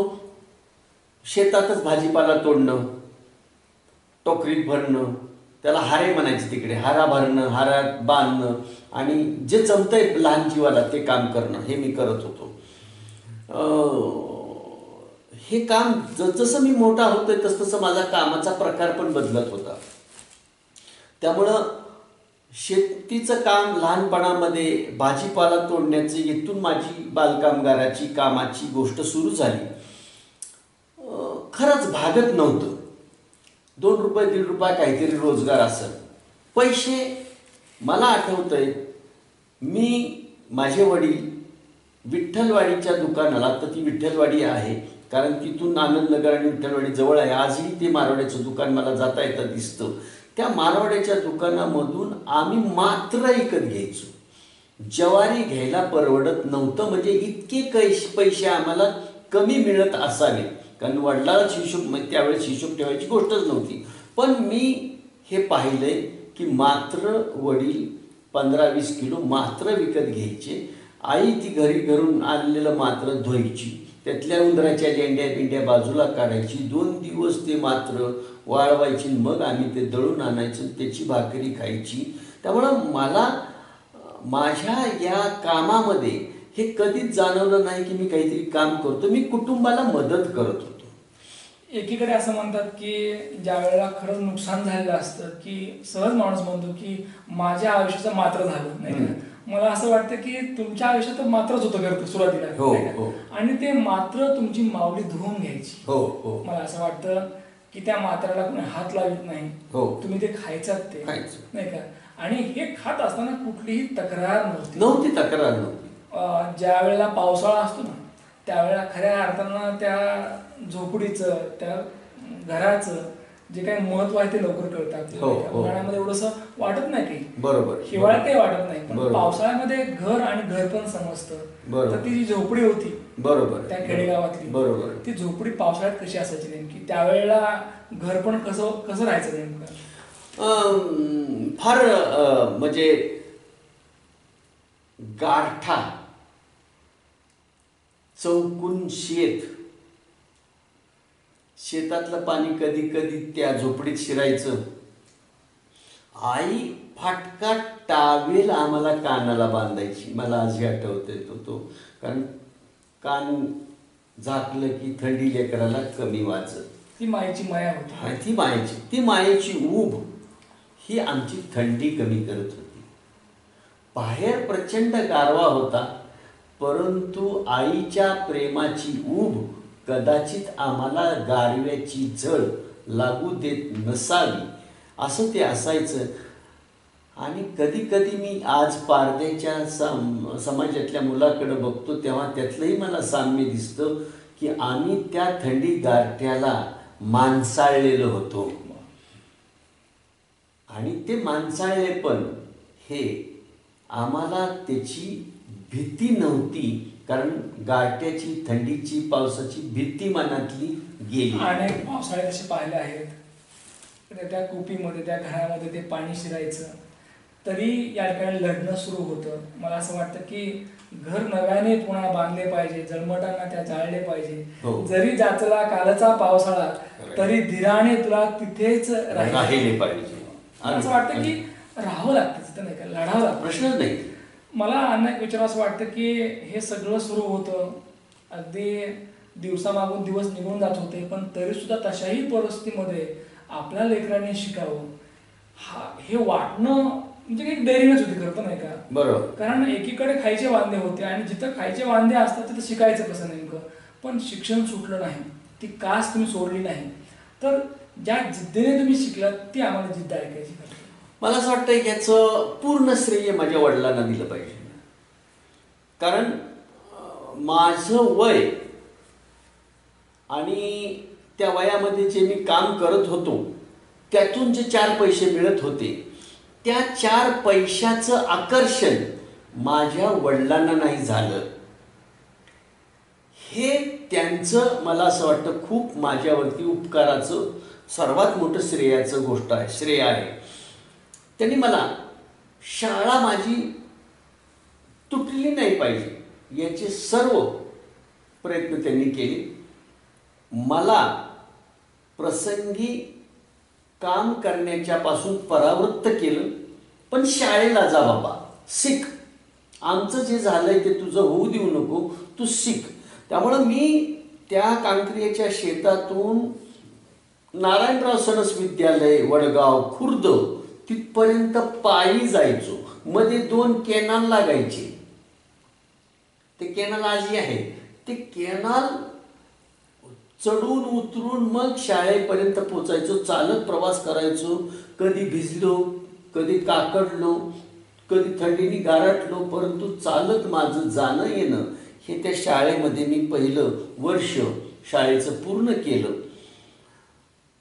शेतातच भाजीपाला तोडणं, टोकरीत भरणं, त्याला हारे म्हणायचे तिकडे, हारा भरणं, हारात बांधणं आणि जे जमतंय लहान जीवाला ते काम करणं, हे मी करत होतो. हे काम जसं मी मोठा होतोय तसं माझा कामाचा प्रकार पण बदलत होता. त्यामुळं शेतीचं काम लहानपणामध्ये भाजीपाला तोडण्याचं इथून माझी बालकामगाराची कामाची गोष्ट सुरू झाली. खरंच भागत नव्हतं. 2 रुपये 1.5 रुपये काहीतरी रोजगार असेल. पैसे मला आठवतंय, मी माझे वडील विठ्ठलवाडीच्या दुकानाला, तर ती विठ्ठलवाडी आहे कारण तिथून आनंदनगर आणि विठ्ठलवाडी जवळ आहे. आजही ते मारवाड्याचं दुकान मला जाता येता दिसतं. त्या मारवाड्याच्या दुकानामधून आम्ही मात्र विकत घ्यायचो. ज्वारी घ्यायला परवडत नव्हतं, म्हणजे इतके पैसे आम्हाला कमी मिळत असावे, कारण वडिलांच हिशोब, त्यावेळेस हिशोब ठेवायची गोष्टच नव्हती. पण मी हे पाहिलंय की मात्र वडील 15-20 किलो मात्र विकत घ्यायचे. आई ती घरून आणलेलं मात्र धुवायची, त्यातल्या उंदराच्या लेंड्या बाजूला काढायची. 2 दिवस ते मात्र वाळवायची, मग आम्ही ते दळून आणायचं, त्याची भाकरी खायची. त्यामुळं मला माझ्या या कामामध्ये हे कधीच जाणवलं नाही की मी काहीतरी काम करतो. मी कुटुंबाला मदत करत होतो. एकीकडे असं म्हणतात की ज्या वेळेला खरंच नुकसान झालेलं असतं की सहज माणूस म्हणतो की माझ्या आयुष्याचं मात्र झालं नाही का. मला असं वाटतं की तुमच्या आयुष्यात मात्रच होतं करतो सुरुवातीला. हो. आणि ते मात्र तुमची माऊली धुवून घ्यायची. हो. मला असं वाटतं की त्या मात्राला कोणी हात लावित नाही. तुम्ही ते खायचात ते नाही का. आणि हे खात असताना कुठलीही तक्रार नव्हती. तक्रार नव्हती. ज्या वेळेला पावसाळा असतो ना, त्यावेळेला खऱ्या अर्थानं त्या झोपडीचं, त्या घराचं जे काही महत्व आहे ते लवकर कळतं. उन्हाळ्यामध्ये एवढंसं वाटत नाही काही, बरोबर. हिवाळ्यात काही वाटत नाही, पण पावसाळ्यामध्ये घर आणि घर पण समजतं. तर ती जी झोपडी होती बरोबर त्या खेडेगावातली, बरोबर, ती झोपडी पावसाळ्यात कशी असायची नेमकी, त्यावेळेला घर पण कसं राहायचं नेमकं. फार म्हणजे गारठा, चौकून शेतातलं पाणी कधी कधी त्या झोपडीत शिरायचं. आई फाटका टावेल आम्हाला कानाला बांधायची. मला आजही आठवते तो कारण कान झाकलं की थंडी लेकराला कमी वाजत. ती मायेची माया होती. ती मायेची ऊब ही आमची थंडी कमी करत होती. बाहेर प्रचंड गारवा होता, परंतु आईच्या प्रेमाची ऊब कदाचित आम्हाला गारव्याची झळ लागू देत नसावी असं ते असायचं. आणि कधी कधी मी आज पारध्याच्या समाजातल्या मुलाकडे बघतो तेव्हा त्यातलंही मला साम्य दिसतं की आम्ही त्या थंडी गारठ्याला माणसाळलेलो होतो. आणि ते माणसाळलेपण हे आम्हाला त्याची भीती नव्हती, कारण गारठ्याची, थंडीची, पावसाची भीती मनातली गेली. अनेक पावसाळे तसे पाहिले आहेत. त्या कुपीमध्ये, त्या घरामध्ये ते पाणी शिरायचं, तरी या ठिकाणी लढणं सुरू होतं. मला असं वाटतं की घर नव्याने पुन्हा बांधले पाहिजे, जळमटांना त्या जाळले पाहिजे. जरी जाचला कालचा पावसाळा, तरी धीराने तुला तिथेच राहिले पाहिजे. असं वाटतं की राहावं लागतं तिथं, नाही का, लढावं लागतं, प्रश्नच नाही. मला अनेक विचार असं वाटतं की हे सगळं सुरू होतं, अगदी दिवसामागून दिवस निघून जात होते, पण तरी सुद्धा तशाही परिस्थितीमध्ये आपल्या लेकरांनी शिकावं हे वाटणं म्हणजे एक डेअरिंगच होती, करतं नाही का. बरोबर. कारण एकीकडे खायचे वांदे होते आणि जिथं खायचे वांदे असतात तिथं शिकायचं कसं नेमकं. पण शिक्षण सुटलं नाही, ती कास तुम्ही सोडली नाही, तर ज्या जिद्दीने तुम्ही शिकलात ती आम्हाला जिद्द ऐकायची. मला असं वाटतं की याचं पूर्ण श्रेय माझ्या वडिलांना दिलं पाहिजे. कारण माझं वय आणि त्या वयामध्ये जे मी काम करत होतो त्यातून जे 4 पैसे मिळत होते, त्या 4 पैशाचं आकर्षण माझ्या वडिलांना नाही झालं. हे त्यांचं मला असं वाटतं खूप माझ्यावरती उपकाराचं सर्वात मोठं श्रेय आहे. त्यांनी मला शाळा माझी तुटली नाही पाहिजे याचे सर्व प्रयत्न त्यांनी केले. मला प्रसंगी काम करण्याच्या पासून परावृत्त केलं, पण शाळेला जा बाबा, शिक, आमचं जे झालंय ते तुझं होऊ देऊ नको, तू शिक. त्यामुळं मी त्या कांक्रियाच्या शेतातून नारायणराव सणस विद्यालय, वडगाव, खुर्द, तिथपर्यंत पायी जायचो. मध्ये 2 कॅनल लागायचे. ते कॅनल आजही आहे. ते कॅनल चढून उतरून मग शाळेपर्यंत पोचायचो. चालत प्रवास करायचो. कधी भिजलो, कधी काकडलो, कधी थंडीने गारटलो, परंतु चालत माझं जाणं येणं हे त्या शाळेमध्ये मी पहिलं वर्ष शाळेचं पूर्ण केलं.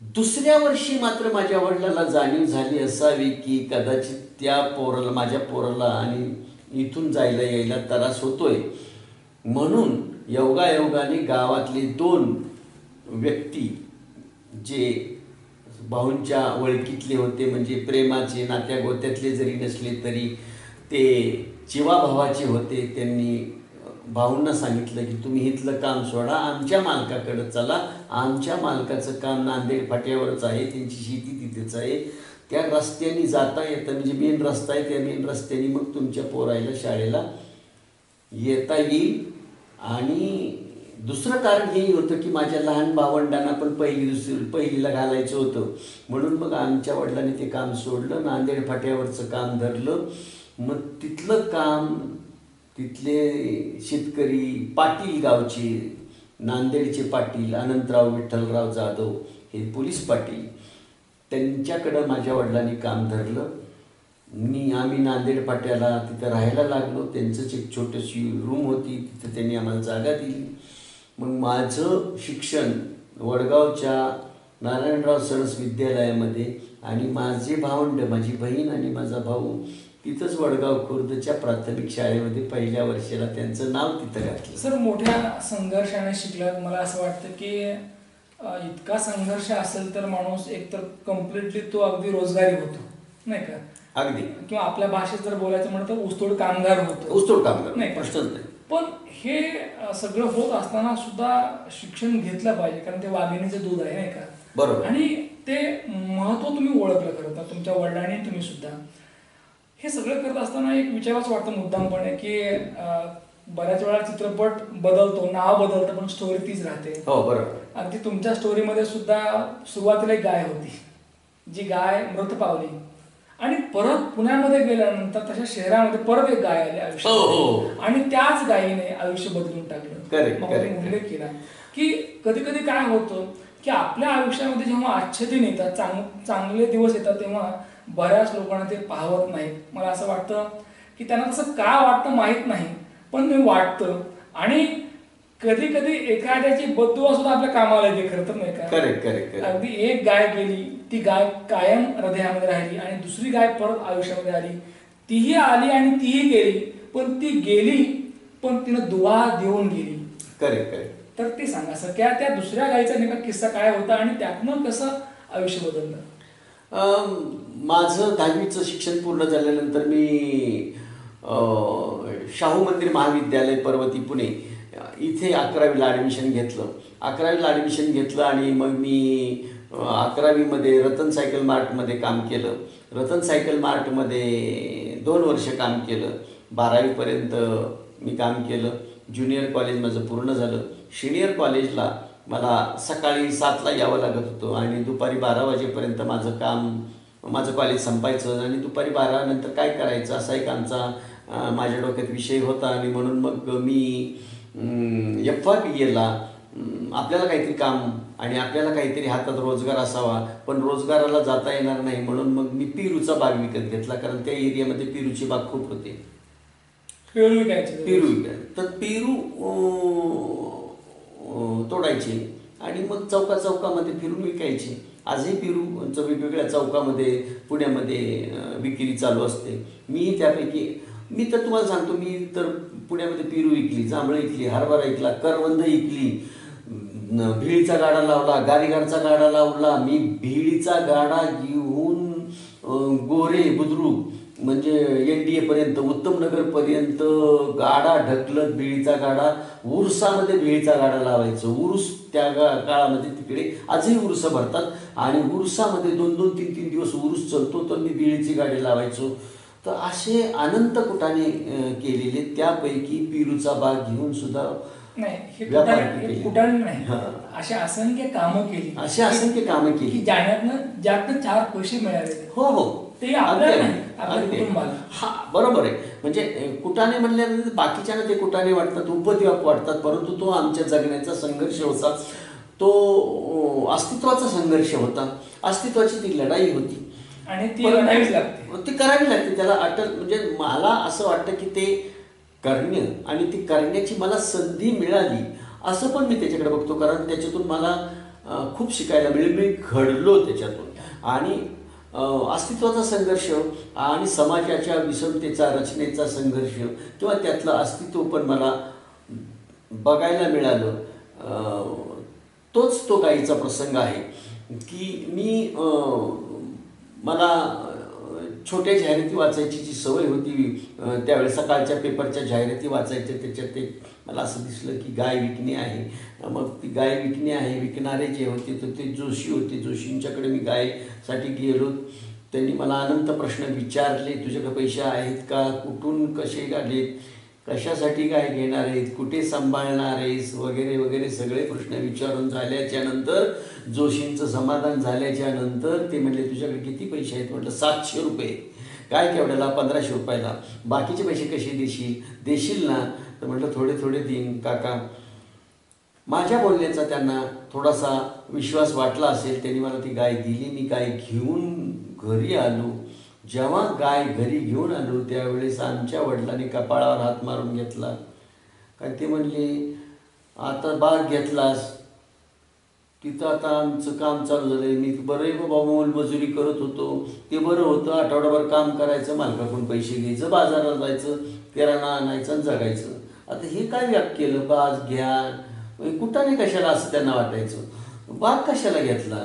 दुसऱ्या वर्षी मात्र माझ्या वडिलांना जाणीव झाली असावी की कदाचित त्या पोराला, माझ्या पोराला आणि इथून जायला यायला त्रास होतोय. म्हणून योगायोगाने गावातले 2 व्यक्ती जे भाऊंच्या ओळखीतले होते, म्हणजे प्रेमाचे नात्या गोत्यातले जरी नसले तरी ते जीवाभावाचे होते, त्यांनी भाऊंना सांगितलं की तुम्ही इथलं काम सोडा, आमच्या मालकाकडे चला. आमच्या मालकाचं काम नांदेड फाट्यावरच आहे, त्यांची शेती तिथेच आहे. त्या रस्त्याने जाता येतं, म्हणजे मेन रस्ता आहे, त्या मेन रस्त्याने मग तुमच्या पोरायला शाळेला येता येईल. आणि दुसरं कारण हेही होतं की माझ्या लहान भावंडांना पण पहिलीला घालायचं होतं. म्हणून मग आमच्या वडिलांनी ते काम सोडलं, नांदेड फाट्यावरचं काम धरलं. मग तिथलं काम, तिथले शेतकरी पाटील गावचे, नांदेडचे पाटील अनंतराव विठ्ठलराव जाधव हे पोलीस पाटील, त्यांच्याकडं माझ्या वडिलांनी काम धरलं. आम्ही नांदेड फाट्याला तिथं राहायला लागलो. त्यांचंच एक छोटीशी रूम होती, तिथं त्यांनी आम्हाला जागा दिली. मग माझं शिक्षण वडगावच्या नारायणराव सरस विद्यालयामध्ये आणि माझे भावंड, माझी बहीण आणि माझा भाऊ तिथंच वडगाव खुर्दच्या प्राथमिक शाळेमध्ये पहिल्या वर्षाला त्यांचं नाव तिथं घातलं. सर, मोठ्या संघर्षाने शिकलात. मला असं वाटतं की इतका संघर्ष असेल तर माणूस एकतर कम्प्लिटली तो अगदी रोजगारी होतो, नाही का? अगदी. किंवा आपल्या भाषेत जर बोलायचं म्हणलं तर ऊसतोड कामगार होतो. ऊसतोड कामगार, नाही प्रश्नच नाही. पण हे सगळं होत असताना सुद्धा शिक्षण घेतलं पाहिजे, कारण ते वाघिणीचं दूध आहे, नाही का? बरोबर. आणि ते महत्व तुम्ही ओळखलं खरं तर तुमच्या वडिलांनी, तुम्ही सुद्धा. हे सगळं करत असताना एक विचाराच वाटतं मुद्दामपणे की बऱ्याच वेळा चित्रपट बदलतो, नाव बदलतं, पण स्टोरी तीच राहते. हो, बरोबर. अगदी तुमच्या स्टोरीमध्ये सुद्धा सुरुवातीला एक गाय होती, जी गाय मृत पावली आणि परत पुण्यामध्ये गेल्यानंतर तशा शहरामध्ये परत एक गाय आली आयुष्यात आणि त्याच गायीने आयुष्य बदलून टाकलं. मग उल्लेख केला की कधी कधी काय होतं की आपल्या आयुष्यामध्ये जेव्हा आजचे दिन येतात, चांगले दिवस येतात, तेव्हा बऱ्याच लोकांना ते पाहत नाहीत. मला असं वाटतं की त्यांना तसं का वाटतं माहीत नाही, पण ते वाटतं. आणि कधी कधी एखाद्याची बदुवा सुद्धा आपल्या कामाला येते खरं तर, नाही का? करेक्ट. अगदी एक गाय गेली, ती गाय कायम हृदयामध्ये राहिली आणि दुसरी गाय परत आयुष्यामध्ये आली, तीही आली आणि तीही गेली, पण ती गेली पण तिनं दुवा देऊन गेली. करेक्ट. तर ते सांगा सर, त्या दुसऱ्या गायीचा नेमका किस्सा काय होता आणि त्यातनं कसं आयुष्य बदललं? माझं 10वीचं शिक्षण पूर्ण झाल्यानंतर मी शाहू मंदिर महाविद्यालय पर्वती पुणे इथे 11वीला ॲडमिशन घेतलं. 11वीला ॲडमिशन घेतलं आणि मग मी 11वीमध्ये रतन सायकल मार्टमध्ये काम केलं. रतन सायकल मार्टमध्ये 2 वर्ष काम केलं. 12वीपर्यंत मी काम केलं. ज्युनियर कॉलेज माझं पूर्ण झालं. सिनियर कॉलेजला मला सकाळी 7ला यावं लागत होतं आणि दुपारी 12 वाजेपर्यंत माझं कॉलेज संपायचं आणि दुपारी 12 नंतर काय करायचं असा एक आमचा माझ्या डोक्यात विषय होता. आणि म्हणून मग मी FRBAला आपल्याला काहीतरी काम आणि आपल्याला काहीतरी हातात रोजगार असावा, पण रोजगाराला जाता येणार नाही, म्हणून मग मी पेरूचा बाग विकत घेतला, कारण त्या एरियामध्ये पेरूची बाग खूप होते. पेरू विकायचे. तर पेरू तोडायचे आणि मग चौकामध्ये फिरून विकायचे. आजही पेरूचं वेगवेगळ्या चौकामध्ये पुण्यामध्ये विक्री चालू असते. मी तर तुम्हाला सांगतो, मी तर पुण्यामध्ये पेरू विकली, जांभळं विकली, हरभरा विकला, करवंद विकली, भेळीचा गाडा लावला, गारीगाडचा गाडा लावला. मी भेळीचा गाडा घेऊन गोरे बुद्रुक म्हणजे NDA पर्यंत, उत्तमनगरपर्यंत गाडा ढकलत भेळीचा गाडा, उरसामध्ये भेळीचा गाडा लावायचं. उरूस त्या काळामध्ये तिकडे आजही उरुस भरतात आणि उरुसामध्ये 2-2, 3-3 दिवस उरूस चालतो, तर मी भेळीची गाडी लावायचो. तर असे अनंत कुटाने केलेले, त्यापैकी पेरूचा बाग घेऊन सुद्धा नाही, हे व्यापार कुटाने केले. कुटाने नाही, हा. अशी असंख्य कामं केली, अशी असंख्य कामं की केली. ज्यातनं 4 पैसे मिळाले. हो हो, ते आपल्याला अगदी, नाही, आपल्या अगदी. कुटुंबाला. हा, बरोबर आहे. म्हणजे कुटाने म्हणल्यानंतर बाकीच्यांना ते कुटाने वाटतात, उपद्व्याप वाटतात, परंतु तो आमच्या जगण्याचा संघर्ष होता, तो अस्तित्वाचा संघर्ष होता, अस्तित्वाची ती लढाई होती आणि ती परंतु लढावीच लागते. ती करावी लागते. त्याला अटल म्हणजे मला असं वाटतं की ते करणं आणि ती करण्याची मला संधी मिळाली असं पण मी त्याच्याकडे बघतो. कारण त्याच्यातून मला खूप शिकायला मिळेल. मी घडलो त्याच्यातून. आणि अस्तित्वाचा संघर्ष आणि समाजाच्या विषमतेचा रचनेचा संघर्ष किंवा त्यातलं अस्तित्व पण मला बघायला मिळालं. तोच तो गाईचा प्रसंग आहे की मी मला छोट्या जाहिराती वाचायची जी सवय होती, त्यावेळेस सकाळच्या पेपरच्या जाहिराती वाचायच्या. त्याच्यात ते मला असं दिसलं की गाय विकणे आहे. मग ती गाय विकणे आहे, विकणारे जे होते तर ते जोशी होते. जोशींच्याकडे मी गायसाठी गेलो. त्यांनी मला अनंत प्रश्न विचारले, तुझ्याकडे पैसे आहेत का, कुठून कसे काढलेत, कशासाठी काय घेणार आहेत, कुठे सांभाळणार आहेस, वगैरे वगैरे सगळे प्रश्न विचारून झाल्याच्या नंतर जोशींचं समाधान झाल्याच्या नंतर ते म्हणले, तुझ्याकडे किती पैसे आहेत? म्हटलं 700 रुपये. काय केवढ्याला? 1500 रुपयाला. बाकीचे पैसे कसे देशील ना? तर म्हटलं थोडे थोडे देईन काका. माझ्या बोलण्याचा त्यांना थोडासा विश्वास वाटला असेल. त्यांनी मला ती गाय दिली. मी गाय घेऊन घरी आलो. जेव्हा गाय घरी घेऊन आलो त्यावेळेस आमच्या वडिलांनी कपाळावर हात मारून घेतला. काय ते म्हणले, आता बाग घेतलास तिथं आता आमचं काम चालू झालं आहे. मी बरं आहे बाबा, मोलमजुरी करत होतो ते बरं होतं. आठवडाभर काम करायचं, मालकाकडून पैसे घ्यायचं, बाजारात जायचं, किराणा आणायचं आणि जगायचं. आता हे काय व्याप केलं, बाज घ्या कुठाने कशाला असं त्यांना वाटायचं. बाग कशाला घेतला,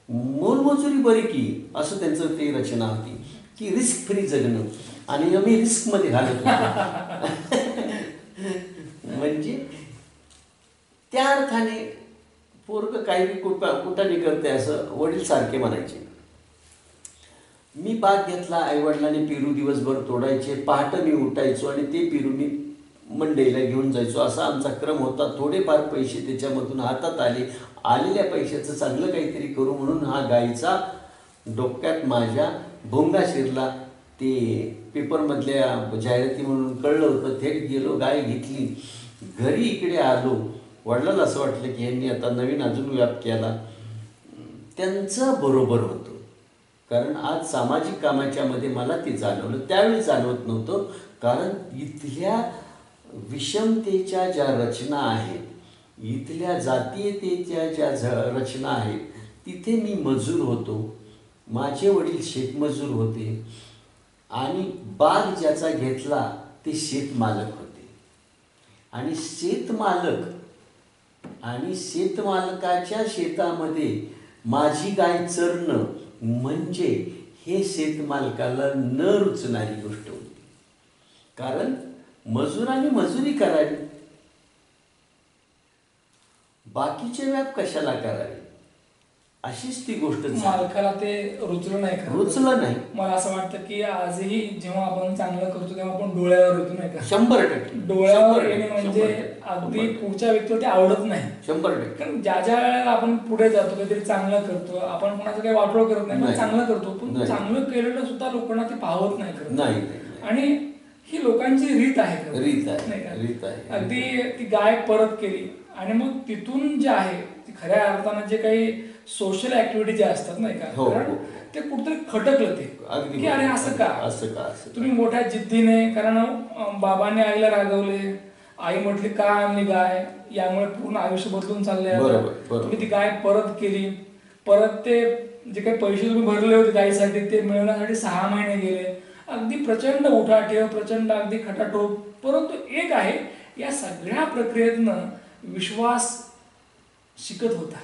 मोलमजुरी बरी की, असं त्यांचं ती रचना होती की रिस्क फ्री जगणं. आणि आम्ही रिस्कमध्ये घालत होतो. म्हणजे त्या अर्थाने पोरगं काही कुठाने करते असं वडील सारखे म्हणायचे. मी बाग घेतला. आईवडिलांनी पेरू दिवसभर तोडायचे. पहाटे मी उठायचो आणि ते पेरू मी मंडईला घेऊन जायचो. असा आमचा क्रम होता. थोडेफार पैसे त्याच्यामधून हातात आले. आलेल्या पैशाचं चांगलं काहीतरी करू म्हणून हा गाईचा डोक्यात माझ्या भोंगा शिरला. ते पेपरमधल्या जाहिराती म्हणून कळलं होतं. थेट गेलो, गाय घेतली. घरी इकडे आलो. वडिलांना असं वाटलं की यांनी आता नवीन अजून व्याप केला. त्यांचं बरोबर होतं. कारण आज सामाजिक कामाच्या मध्ये मला ते जाणवलं. त्यावेळी जाणवत नव्हतं. कारण इथल्या विषमतेच्या ज्या रचना आहेत, इथल्या जातीयतेच्या ज्या रचना आहेत, तिथे मी मजूर होतो. माझे वडील शेतमजूर होते आणि बाग ज्याचा घेतला ते शेतमालक होते. आणि शेतमालकाच्या शेतामध्ये माझी गाय चरणं म्हणजे हे शेतमालकाला न रुचणारी गोष्ट होती. कारण मजुरांनी मजुरी करावी, बाकीचे व्याप कशाला करावे, अशीच ती गोष्ट. मालकाला ते रुचलं नाही. मला असं वाटतं की आजही जेव्हा आपण चांगलं करतो तेव्हा आपण डोळ्यावर येतो, नाही का? 100% डोळ्यावर येणे म्हणजे अगदी पुढच्या व्यक्तीला ते आवडत नाही. 100%. कारण ज्या वेळेला आपण पुढे जातो, काहीतरी चांगलं करतो, आपण कोणाचं काही वाटोळ करत नाही, पण चांगलं करतो, पण चांगलं केलेलं सुद्धा लोकांना ते पाहत नाही करत. नाही. आणि ही लोकांची रीत आहे. रीत आहे. अगदी ती गाय परत केली आणि मग तिथून जे आहे ती खऱ्या अर्थानं जे काही सोशल ऍक्टिव्हिटी ज्या असतात, नाही का, कारण ते कुठेतरी खटकलं ते की अरे असं का तुम्ही मोठ्या जिद्दीने. कारण बाबाने आईला रागवले, आई म्हटली का आणली गाय, यामुळे पूर्ण आयुष्य बदलून चाललंय. तुम्ही ती गाय परत केली. परत ते जे काही पैसे तुम्ही भरले होते गायीसाठी ते मिळवण्यासाठी 6 महिने गेले. अगदी प्रचंड उठाठेव, प्रचंड अगदी खटाटोप. परंतु एक आहे, या सगळ्या प्रक्रियेतनं विश्वास शिकत होता.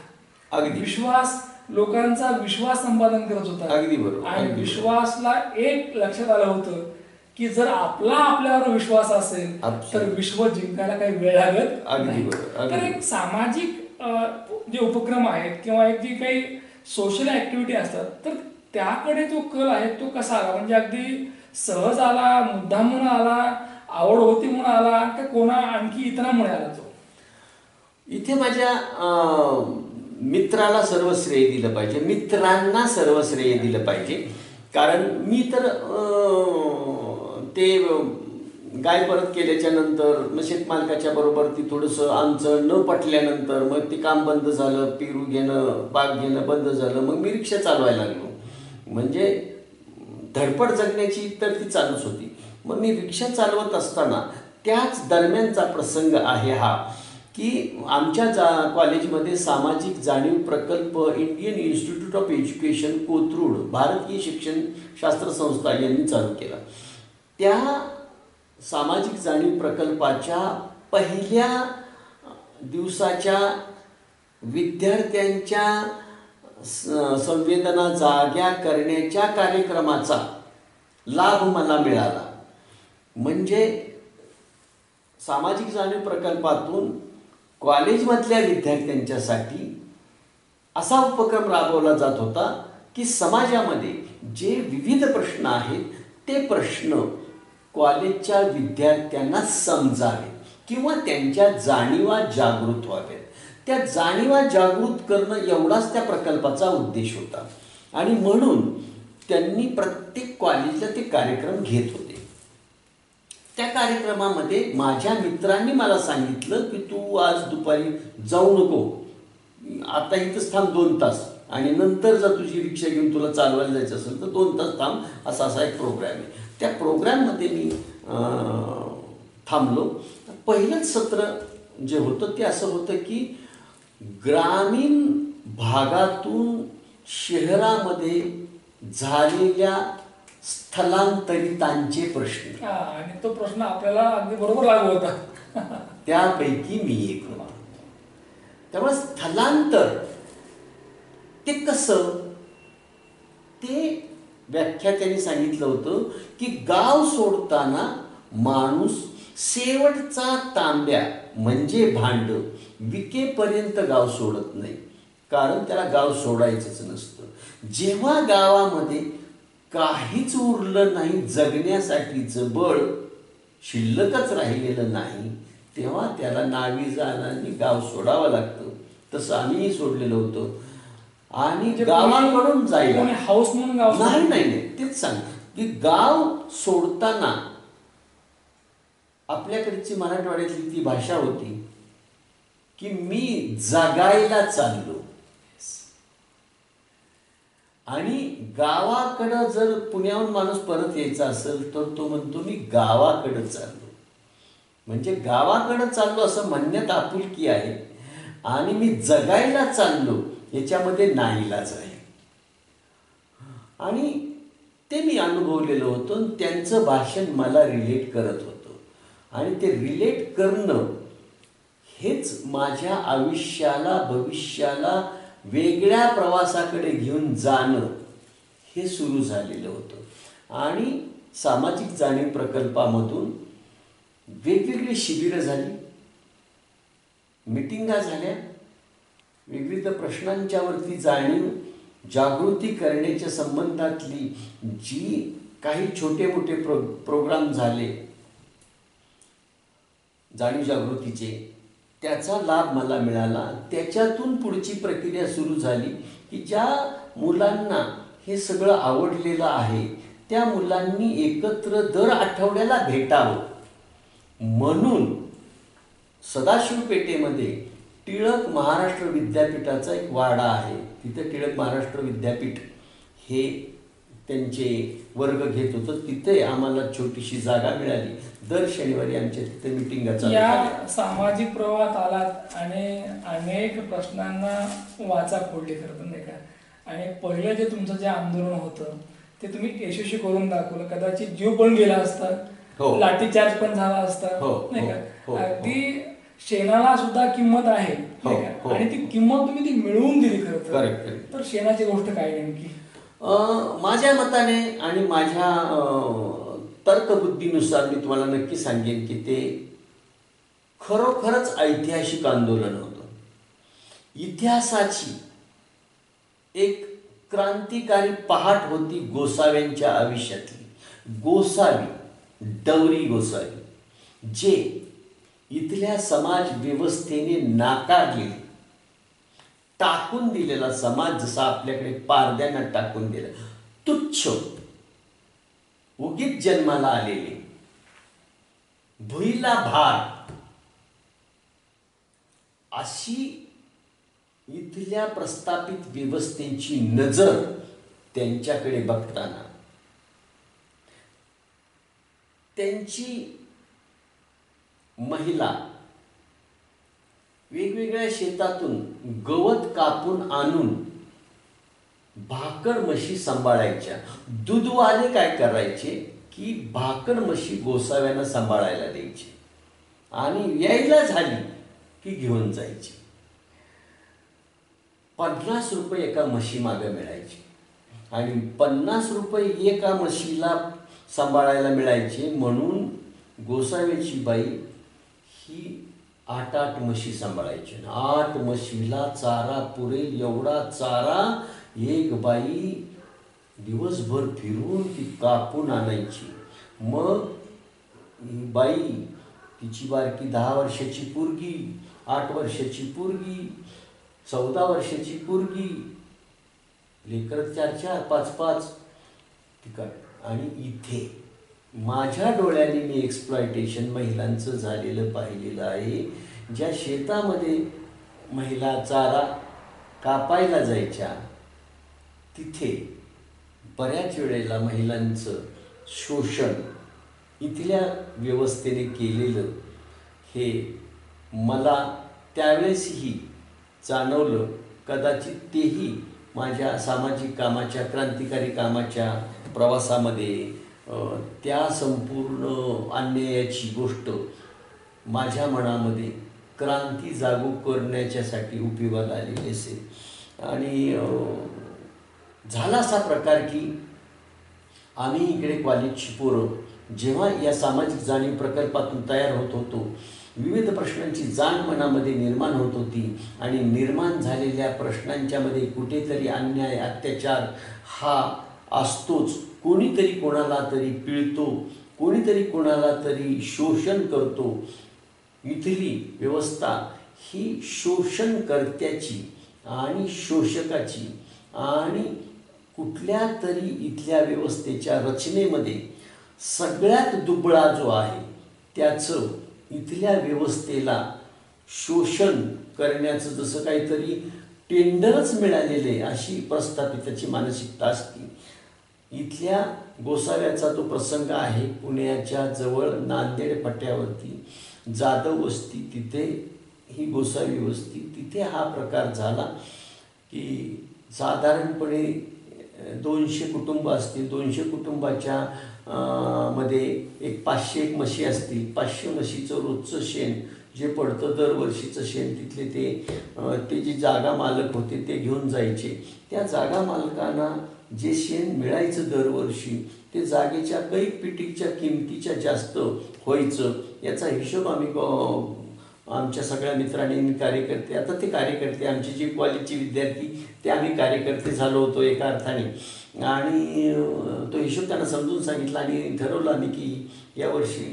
विश्वास, लोकांचा विश्वास संपादन करत होता. अगदी बरोबर. आणि विश्वासला एक लक्षात आलं होतं की जर आपल्यावर विश्वास असेल तर विश्व जिंकायला काही वेळ लागत नाही. तर एक सामाजिक जे उपक्रम आहेत किंवा एक जी काही सोशल ऍक्टिव्हिटी असतात, तर त्याकडे जो कल आहे तो कसा आला? म्हणजे अगदी सहज आला, मुद्दाम म्हणून आला, आवड होती म्हणून आला, का कोणा आणखी इतरांमुळे आला तो? इथे माझ्या मित्राला सर्व श्रेय दिलं पाहिजे, मित्रांना सर्व श्रेय दिलं पाहिजे. कारण मी तर ते गाय परत केल्याच्या नंतर मग शेतमालकाच्या बरोबर ती थोडंसं आमचं न पटल्यानंतर मग ते काम बंद झालं, पेरू घेणं बाग घेणं बंद झालं. मग मी रिक्षा चालवायला लागलो. म्हणजे धडपड जगण्याची तर ती चालूच होती. मग मी रिक्षा चालवत असताना त्याच दरम्यानचा प्रसंग आहे हा, की आमच्या कॉलेजमध्ये सामाजिक जाणीव प्रकल्प Indian institute of education Kothrud भारतीय शिक्षणशास्त्र संस्था यांनी चालू केला. त्या सामाजिक जाणीव प्रकल्पाच्या पहिल्या दिवसाच्या विद्यार्थ्यांच्या संवेदना जाग्या करण्याच्या कार्यक्रमाचा लाभ मला मिळाला. म्हणजे सामाजिक जाणीव प्रकल्पातून कॉलेजमधल्या विद्यार्थ्यांच्यासाठी असा उपक्रम राबवला जात होता की समाजामध्ये जे विविध प्रश्न आहेत ते प्रश्न कॉलेजच्या विद्यार्थ्यांना समजावेत किंवा त्यांच्या जाणीवा जागृत व्हाव्यात. त्या जाणीवा जागृत करणं एवढाच त्या प्रकल्पाचा उद्देश होता. आणि म्हणून त्यांनी प्रत्येक कॉलेजला ते कार्यक्रम घेत होते. त्या कार्यक्रमामध्ये माझ्या मित्रांनी मला सांगितलं की तू आज दुपारी जाऊ नको, आता इथंच थांब 2 तास आणि नंतर जर तुझी रिक्षा घेऊन तुला चालवायला जायचं असेल तर 2 तास थांब, असा एक प्रोग्राम आहे. त्या प्रोग्राममध्ये मी थांबलो. पहिलंच सत्र जे होतं ते असं होतं की ग्रामीण भागातून शहरामध्ये झालेल्या स्थलांतरितांचे प्रश्न. आणि तो प्रश्न आपल्याला अगदी बरोबर लागू होता. त्यापैकी मी एक होतो. त्यामुळे स्थलांतर ते कसं, ते व्याख्यात्याने सांगितलं होतं की गाव सोडताना माणूस शेवटचा तांब्या म्हणजे भांड विकेपर्यंत गाव सोडत नाही, कारण त्याला गाव सोडायचंच नसतं. जेव्हा गावामध्ये काहीच उरलं नाही, जगण्यासाठीचं बळ शिल्लकच राहिलेलं नाही, तेव्हा त्याला नावीजानाने गाव सोडावं लागतं. तसं आम्हीही सोडलेलं होतं. आणि गावाकडून जायला हाऊस म्हणून गाव नाही नाही नाही तेच सांग की गाव सोडताना आपल्याकडची मराठवाड्यातली ती भाषा होती की मी जगायला चाललो. आणि गावाकडं जर पुण्याहून माणूस परत यायचा असेल तर तो म्हणतो मी गावाकडं चाललो. म्हणजे गावाकडं चाललो असं म्हणण्यात आपुलकी आहे आणि मी जगायला चाललो याच्यामध्ये नाईलाज आहे. आणि ते मी अनुभवलेलं होतं. त्यांचं भाषण मला रिलेट करत होतं आणि ते रिलेट करणं हेच माझ्या आयुष्याला भविष्याला वेगळ्या प्रवासाकडे घेऊन जाणं हे सुरू झालेलं होतं. आणि सामाजिक जाणीव प्रकल्पामधून वेगवेगळी शिबिरं झाली, मिटिंगा झाल्या, विविध प्रश्नांच्यावरती जाणीव जागृती करण्याच्या संबंधातली जी काही छोटे मोठे प्रोग्राम झाले जाणीव जागृतीचे, त्याचा लाभ मला मिळाला. त्याच्यातून पुढची प्रक्रिया सुरू झाली की ज्या मुलांना हे सगळं आवडलेलं आहे त्या मुलांनी एकत्र दर आठवड्याला भेटावं म्हणून सदाशिव पेठेमध्ये टिळक महाराष्ट्र विद्यापीठाचा एक वाडा आहे. तिथे टिळक महाराष्ट्र विद्यापीठ हे त्यांचे वर्ग घेत होतं. तिथे आम्हाला छोटीशी जागा मिळाली. दर शनिवारी आमच्या तिथे मिटिंगा चालू या झाल्या. सामाजिक प्रवाहात आलात आणि अनेक प्रश्नांना वाचा फोडली खरं नाही का. आणि पहिलं जे तुमचं जे आंदोलन होतं ते तुम्ही यशस्वी करून दाखवलं. कदाचित जीव पण गेला असता, लाठीचार्ज पण झाला असता नाही का. अगदी शेणाला सुद्धा किंमत आहे नाही का. आणि ती किंमत तुम्ही ती मिळवून दिली खरं तर शेणाची गोष्ट काय नेमकी? माझ्या मताने आणि माझ्या तर्कबुद्धीनुसार मी तुम्हाला नक्की सांगेन की ते खरोखरच ऐतिहासिक आंदोलन होतं. इतिहासाची एक क्रांतिकारी पहाट होती गोसाव्यांच्या आयुष्यातली. गोसावी, डवरी गोसावी जे इथल्या समाज व्यवस्थेने नाकारलेली, टाकून दिलेला समाज जसा आपल्याकडे पारद्यांना टाकून दिला, तुच्छ उगीच जन्माला आलेले, भुईला भार अशी इथल्या प्रस्थापित व्यवस्थेची नजर त्यांच्याकडे बघताना त्यांची महिला वेगवेगळ्या शेतातून गवत कापून आणून भाकड म्हशी सांभाळायच्या. दूधवाले काय करायचे की भाकड म्हशी गोसाव्यांना सांभाळायला द्यायचे आणि यायला झाली की घेऊन जायची. 50 रुपये एका म्हशी मागे मिळायचे आणि 50 रुपये एका म्हशीला सांभाळायला मिळायचे. म्हणून गोसाव्याची बाई ही 8 म्हशी सांभाळायची. 8 म्हशीला चारा पुरेल एवढा चारा एक बाई दिवसभर फिरून ती कापून आणायची. मग ही बाई तिची बारकी 10 वर्षाची पोरगी, 8 वर्षाची पोरगी, 14 वर्षाची पोरगी, लेकरं 4-4, 5-5 ठिकाण. आणि इथे माझ्या डोळ्याने मी एक्सप्लॉयटेशन महिलांचं झालेलं पाहिलेलं आहे. ज्या शेतामध्ये महिला चारा कापायला जायच्या तिथे बऱ्याच वेळेला महिलांचं शोषण इथल्या व्यवस्थेने केलेलं हे मला त्यावेळेसही जाणवलं. कदाचित तेही माझ्या सामाजिक कामाच्या, क्रांतिकारी कामाच्या प्रवासामध्ये त्या संपूर्ण अन्यायाची गोष्ट माझ्या मनामध्ये क्रांती जागू करण्याच्यासाठी उपयोगाला आलेली असेल. आणि झाला असा प्रकार की आम्ही इकडे कॉलेजची पोरं जेव्हा या सामाजिक जाणीव प्रकल्पातून तयार होत होतो, विविध प्रश्नांची जाण मनामध्ये निर्माण होत होती आणि निर्माण झालेल्या प्रश्नांच्यामध्ये कुठेतरी अन्याय, अत्याचार हा असतोच. कोणीतरी कोणाला तरी पिळतो, कोणीतरी कोणाला तरी शोषण करतो. इथली व्यवस्था ही शोषणकर्त्याची आणि शोषकाची आणि कुठल्या तरी इथल्या व्यवस्थेच्या रचनेमध्ये सगळ्यात दुबळा जो आहे त्याचं इथल्या व्यवस्थेला शोषण करण्याचं जसं काहीतरी टेंडरच मिळालेले अशी प्रस्थापिताची मानसिकता असते. इथल्या गोसाव्याचा तो प्रसंग आहे. पुण्याच्या जवळ नांदेड पट्ट्यावरती जाधव वस्ती, तिथे ही गोसावी वस्ती, तिथे हा प्रकार झाला की साधारणपणे 200 कुटुंब असतील. 200 कुटुंबाच्या मध्ये एक 500 म्हशी असतील. 500 म्हशीचं रोजचं शेण जे पडतं, दरवर्षीचं शेण तिथले ते जे जागा मालक होते ते घेऊन जायचे. त्या जागा मालकांना जे शेण मिळायचं दरवर्षी ते जागेच्या कैक पिटीच्या किमतीच्या जास्त व्हायचं. याचा हिशोब आम्ही आमच्या सगळ्या मित्रांनी, कार्यकर्ते, आता ते कार्यकर्ते आमचे जे कॉलेजचे विद्यार्थी ते आम्ही कार्यकर्ते झालो होतो एका अर्थाने. आणि तो हिशोब त्यांना समजून सांगितला आणि ठरवलं आम्ही की यावर्षी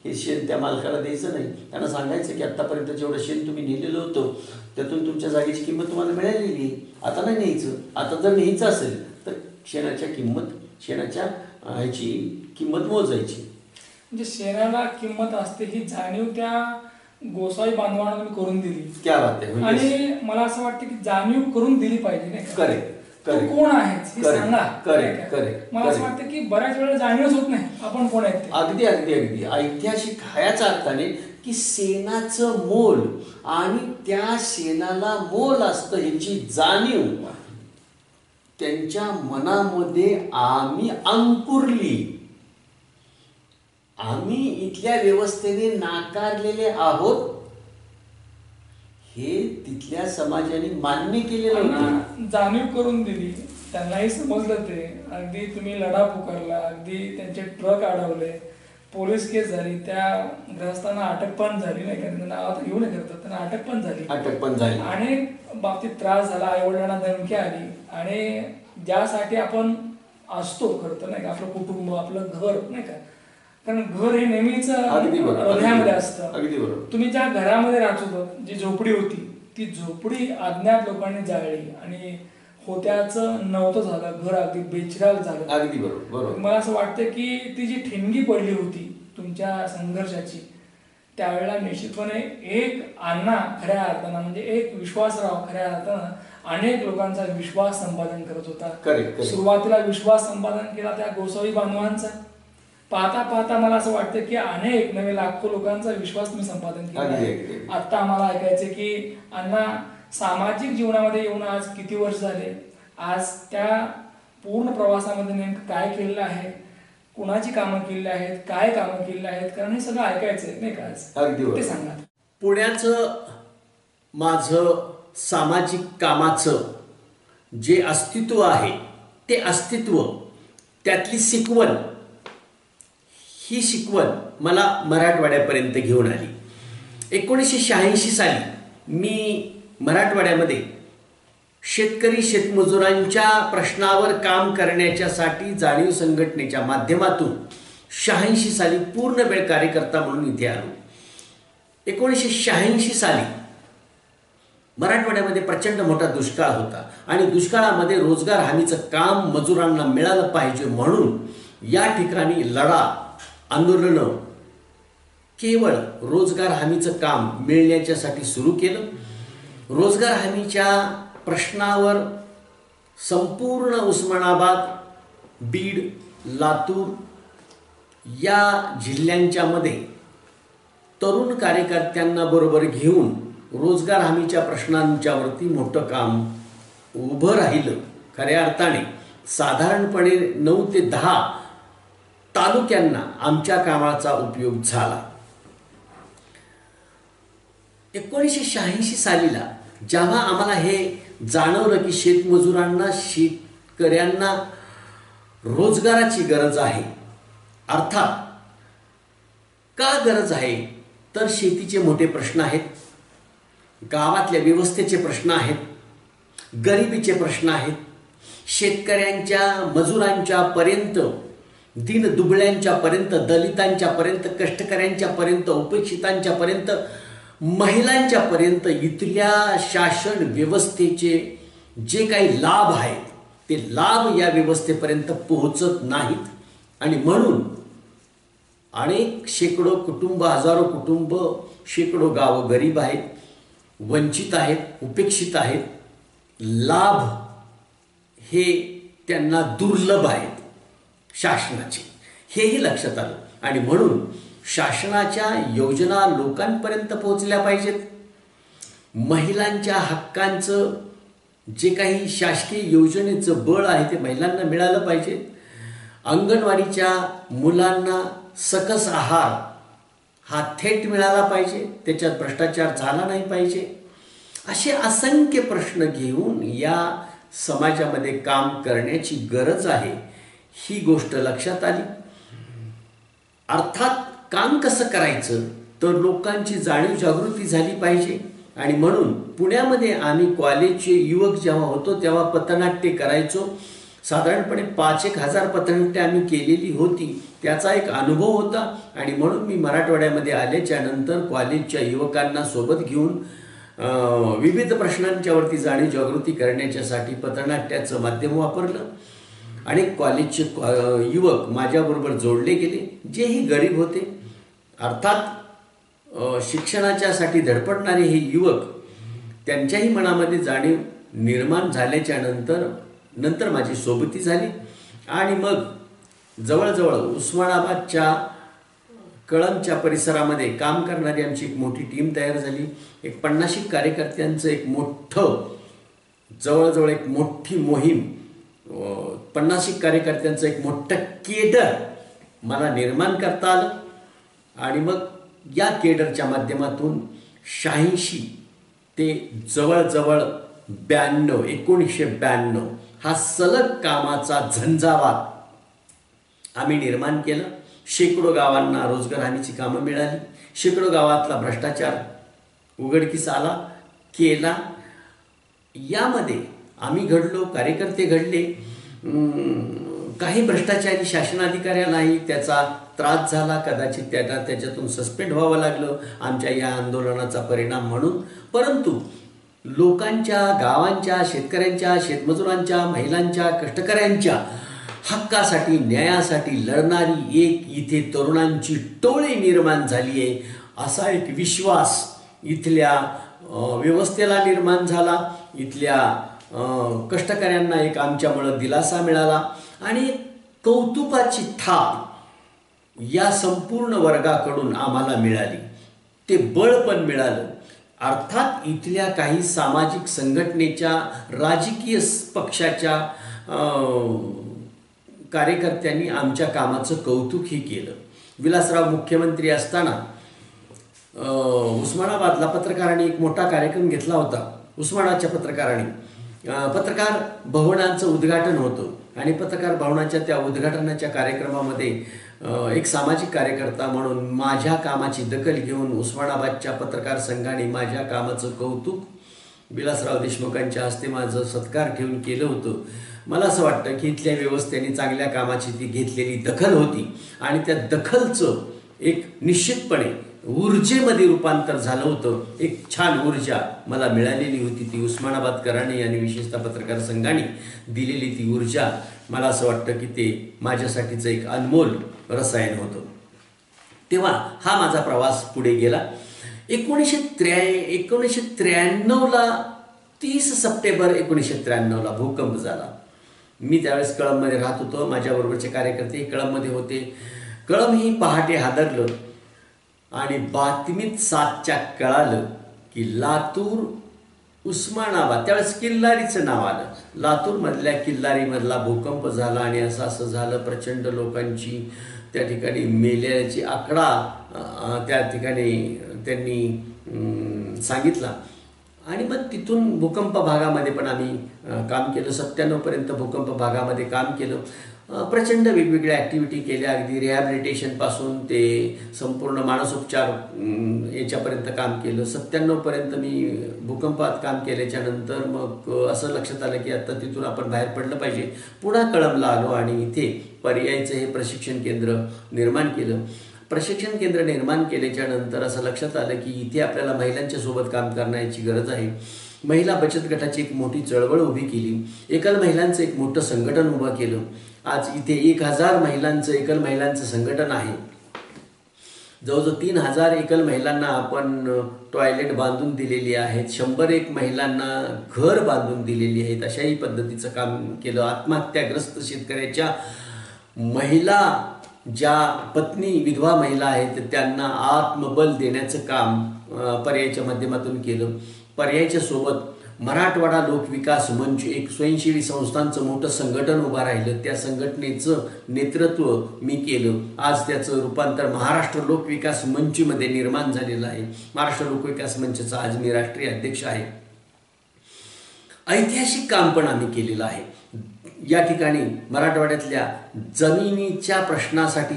हे शेण त्या मालकाला द्यायचं नाही. त्यांना सांगायचं की आत्तापर्यंत जेवढं शेण तुम्ही नेलेलं होतं त्यातून तुमच्या जागेची किंमत तुम्हाला मिळालेली आहे, आता नाही न्यायचं. आता जर न्यायचं असेल तर शेणाच्या ह्याची किंमत मोजायची. म्हणजे शेणाला किंमत असते ही जाणीव त्या गोसावी बांधवांना तुम्ही करून दिली. क्या बात आहे. आणि मला असं वाटतं की जाणीव करून दिली पाहिजे, नाही का? करेक्ट. कोण आहेस हे सांगा. करेक्ट. मला असं वाटतं की बऱ्याच वेळेला जाणीवच होत नाही आपण कोण आहेत ते. अगदी अगदी अगदी ऐतिहासिक ह्याच अर्थाने की शेणाचं मोल आणि त्या शेणाला मोल असतं ह्याची जाणीव त्यांच्या मनामध्ये आम्ही अंकुरली. आम्ही इथल्या व्यवस्थेने नाकारलेले आहोत हे तिथल्या समाजाने मान्य केलेलं होतं, जाणीव करून दिली. त्यांनाही समजलं ते. अगदी तुम्ही लढा पुकारला, अगदी त्यांचे ट्रक अडवले, पोलीस केस झाली, त्या ग्रहस्थांना अटक पण झाली, नाही का? त्यांना नाव घेऊ नये करतात, त्यांना अटक पण झाली. अनेक बाबतीत त्रास झाला, आईवडिलांना धमकी आली. आणि ज्यासाठी आपण असतो खरं तर, नाही का, आपलं कुटुंब, आपलं घर, नाही का, कारण घर हे नेहमीच अगदी बरोबर, हृदयामध्ये असतं. अगदी बरोबर. तुम्ही ज्या घरामध्ये राहत होतात, जी झोपडी होती, ती झोपडी अज्ञात लोकांनी जाळली आणि होत्याचं नव्हतं झालं, घर अगदी बेचिराग झालं. अगदी बरोबर बरोबर. मला असं वाटतं की ती जी ठिणगी पडली होती तुमच्या संघर्षाची, त्यावेळेला निश्चितपणे एक अण्णा खऱ्या अर्थानं, म्हणजे एक विश्वासराव खऱ्या अर्थानं अनेक लोकांचा विश्वास संपादन करत होता. करेक्ट. सुरुवातीला विश्वास संपादन केला त्या गोसावी बांधवांचा. पाहता पाहता मला असं वाटतं की अनेक नवे लाखो लोकांचा विश्वास तुम्ही संपादन केला आहे. आता आम्हाला ऐकायचं की अण्णा सामाजिक जीवनामध्ये येऊन आज किती वर्ष झाले, आज त्या पूर्ण प्रवासामध्ये नेमकं काय केलेलं आहे, कुणाची कामं केलेली आहेत, काय कामं केलेली आहेत, कारण हे सगळं ऐकायचंय नाही का आज. अगदी ते सांगा. पुण्याचं माझं सामाजिक कामाचं जे अस्तित्व आहे, ते अस्तित्व, त्यातली शिकवण, ही शिकवण मला मराठवाड्यापर्यंत घेऊन आली. 1986 साली मी मराठवाड्यामध्ये शेतकरी शेतमजुरांच्या प्रश्नावर काम करण्याच्यासाठी जाणीव संघटनेच्या माध्यमातून 86 साली पूर्ण वेळ कार्यकर्ता म्हणून इथे आलो. 1986 साली मराठवाड्यामध्ये प्रचंड मोठा दुष्काळ होता आणि दुष्काळामध्ये रोजगार हमीचं काम मजुरांना मिळालं पाहिजे म्हणून या ठिकाणी लढा, आंदोलनं केवळ रोजगार हमीचं काम मिळण्याच्यासाठी सुरू केलं. रोजगार हमीच्या प्रश्नावर संपूर्ण उस्मानाबाद, बीड, लातूर या जिल्ह्यांच्या मध्ये तरुण कार्यकर्त्यांना बरोबर घेऊन रोजगार हमीच्या प्रश्नांच्यावरती मोठं काम उभं राहिलं. खऱ्या अर्थाने साधारणपणे 9 ते 10 तालुक्यांना आमच्या कामाचा उपयोग झाला. 1986 सालीला जेव्हा आम्हाला हे जाणवलं की शेतमजुरांना, शेतकऱ्यांना रोजगाराची गरज आहे, अर्थात का गरज आहे तर शेतीचे मोठे प्रश्न आहेत, गावातल्या व्यवस्थेचे प्रश्न आहेत, गरिबीचे प्रश्न आहेत, शेतकऱ्यांच्या, मजुरांच्या पर्यंत, दीनदुबळ्यांच्या पर्यंत, दलितांच्या पर्यंत, कष्टकऱ्यांच्या पर्यंत, उपेक्षितांच्या पर्यंत, महिलांच्या पर्यंत इथल्या शासन व्यवस्थेचे जे काही लाभ आहेत ते लाभ या व्यवस्थेपर्यंत पोहोचत नाहीत. आणि म्हणून अनेक शेकडो कुटुंब, हजारो कुटुंब, शेकडो गावं गरीब आहेत, वंचित आहेत, उपेक्षित आहेत. लाभ हे त्यांना दुर्लभ आहेत शासनाचे, हेही लक्षात आलं. आणि म्हणून शासनाच्या योजना लोकांपर्यंत पोहोचल्या पाहिजेत. महिलांच्या हक्कांचं जे काही शासकीय योजनेचं बळ आहे ते महिलांना मिळालं पाहिजे. अंगणवाडीच्या मुलांना सकस आहार हा थेट मिळाला पाहिजे, त्याच्यात भ्रष्टाचार झाला नाही पाहिजे. असे असंख्य प्रश्न घेऊन या समाजामध्ये काम करण्याची गरज आहे, ही गोष्ट लक्षात आली. अर्थात काम कसं करायचं तर लोकांची जाणीव जागृती झाली पाहिजे. आणि म्हणून पुण्यामध्ये आम्ही कॉलेजचे युवक जेव्हा होतो तेव्हा पथनाट्ये करायचो. साधारणपणे 5-1 हजार पथनाट्ये आम्ही केलेली होती, त्याचा एक अनुभव होता. आणि म्हणून मी मराठवाड्यामध्ये आल्याच्या नंतर कॉलेजच्या युवकांना सोबत घेऊन विविध प्रश्नांच्यावरती जाणीव जागृती करण्याच्यासाठी पथनाट्याचं माध्यम वापरलं. अनेक कॉलेजचे युवक माझ्याबरोबर जोडले गेले, जेही गरीब होते. अर्थात शिक्षणाच्यासाठी धडपडणारे हे युवक, त्यांच्याही मनामध्ये जाणीव निर्माण झाल्याच्या नंतर माझी सोबती झाली. आणि मग जवळजवळ उस्मानाबादच्या कळंबच्या परिसरामध्ये काम करणारी आमची एक मोठी टीम तयार झाली. एक 50 कार्यकर्त्यांचं एक मोठं, जवळजवळ एक मोठी मोहीम, 50 कार्यकर्त्यांचं एक मोठं केडर मला निर्माण करता आलं. आणि मग या केडरच्या माध्यमातून 86 ते जवळजवळ 1992 हा सलग कामाचा झंझावात आम्ही निर्माण केलं. शेकडो गावांना रोजगार हमीची कामं मिळाली, शेकडो गावातला भ्रष्टाचार उघडकीस आला केला. यामध्ये आम्ही घडलो, कार्यकर्ते घडले, काही भ्रष्टाचारी शासनाधिकाऱ्यांनाही त्याचा त्रास झाला, कदाचित त्यांना त्याच्यातून सस्पेंड व्हावं लागलं आमच्या या आंदोलनाचा परिणाम म्हणून. परंतु लोकांच्या, गावांच्या, शेतकऱ्यांच्या, शेतमजुरांच्या, महिलांच्या, कष्टकऱ्यांच्या हक्कासाठी, न्यायासाठी लढणारी एक इथे तरुणांची टोळी निर्माण झाली आहे, असा एक विश्वास इथल्या व्यवस्थेला निर्माण झाला. इथल्या कष्टकऱ्यांना एक आमच्यामुळं दिलासा मिळाला आणि कौतुकाची थाप या संपूर्ण वर्गाकडून आम्हाला मिळाली. ते बळ पण मिळालं. अर्थात इथल्या काही सामाजिक संघटनेच्या, राजकीय पक्षाच्या कार्यकर्त्यांनी आमच्या कामाचं कौतुकही केलं. विलासराव मुख्यमंत्री असताना उस्मानाबादला पत्रकारांनी एक मोठा कार्यक्रम घेतला होता. उस्मानाबादच्या पत्रकार भवनाचं उद्घाटन होतं आणि पत्रकार भवनाच्या त्या उद्घाटनाच्या कार्यक्रमामध्ये एक सामाजिक कार्यकर्ता म्हणून माझ्या कामाची दखल घेऊन उस्मानाबादच्या पत्रकार संघाने माझ्या कामाचं कौतुक विलासराव देशमुखांच्या हस्ते माझं सत्कार घेऊन केलं होतं. मला असं वाटतं की इथल्या व्यवस्थेने चांगल्या कामाची ती घेतलेली दखल होती आणि त्या दखलचं एक निश्चितपणे ऊर्जेमध्ये रूपांतर झालं होतं. एक छान ऊर्जा मला मिळालेली होती. ती उस्मानाबादकरांनी आणि विशेषतः पत्रकार संघाने दिलेली ती ऊर्जा, मला असं वाटतं की ते माझ्यासाठीचं एक अनमोल रसायन होतं. तेव्हा हा माझा प्रवास पुढे गेला. 1993ला 30 सप्टेंबर 1993ला भूकंप झाला. मी त्यावेळेस कळंबमध्ये राहत होतो. माझ्याबरोबरचे कार्यकर्ते कळंबमध्ये होते. कळंब ही पहाटे हादरलं आणि बातमीत 7च्या कळालं की लातूर, उस्मानाबाद, त्यावेळेस किल्लारीचं नाव आलं. लातूरमधल्या किल्लारीमधला भूकंप झाला आणि असं झालं. प्रचंड लोकांची त्या ठिकाणी मेल्याची आकडा त्या ठिकाणी त्यांनी सांगितला. आणि मग तिथून भूकंप भागामध्ये पण आम्ही काम केलं. 97पर्यंत भूकंप भागामध्ये काम केलं. प्रचंड वेगवेगळ्या ॲक्टिव्हिटी केल्या. अगदी रिहॅबिलिटेशनपासून ते संपूर्ण मानसोपचार याच्यापर्यंत काम केलं. 97पर्यंत मी भूकंपात काम केल्याच्या नंतर मग असं लक्षात आलं की आता तिथून आपण बाहेर पडलं पाहिजे. पुन्हा कळंबला आलो आणि इथे पर्यायचं हे प्रशिक्षण केंद्र निर्माण केलं. प्रशिक्षण केंद्र निर्माण केल्याच्या नंतर असं लक्षात आलं की इथे आपल्याला महिलांच्या सोबत काम करण्याची गरज आहे. महिला बचत गटाची एक मोठी चळवळ उभी केली. एकल महिलांचं एक मोठं संघटन उभं केलं. आज इथे 1000 महिलांचं एकल महिलांचं संघटन आहे. जवळजवळ 3000 एकल महिलांना आपण टॉयलेट बांधून दिलेली आहेत. 101 महिलांना घर बांधून दिलेली आहेत. अशाही पद्धतीचं काम केलं. आत्महत्याग्रस्त शेतकऱ्याच्या महिला, ज्या पत्नी विधवा महिला आहेत, त्यांना आत्मबल देण्याचं काम पर्यायच्या माध्यमातून केलं. पर्यायच्या सोबत मराठवाडा लोकविकास मंच, एक स्वयंसेवी संस्थांचं मोठं संघटन उभं राहिलं. त्या संघटनेचं नेतृत्व मी केलं. आज त्याचं रूपांतर महाराष्ट्र लोकविकास मंचमध्ये निर्माण झालेलं आहे. महाराष्ट्र लोकविकास मंचचा आज मी राष्ट्रीय अध्यक्ष आहे. ऐतिहासिक काम पण आम्ही केलेलं आहे. या ठिकाणी मराठवाड्यातल्या जमिनीच्या प्रश्नासाठी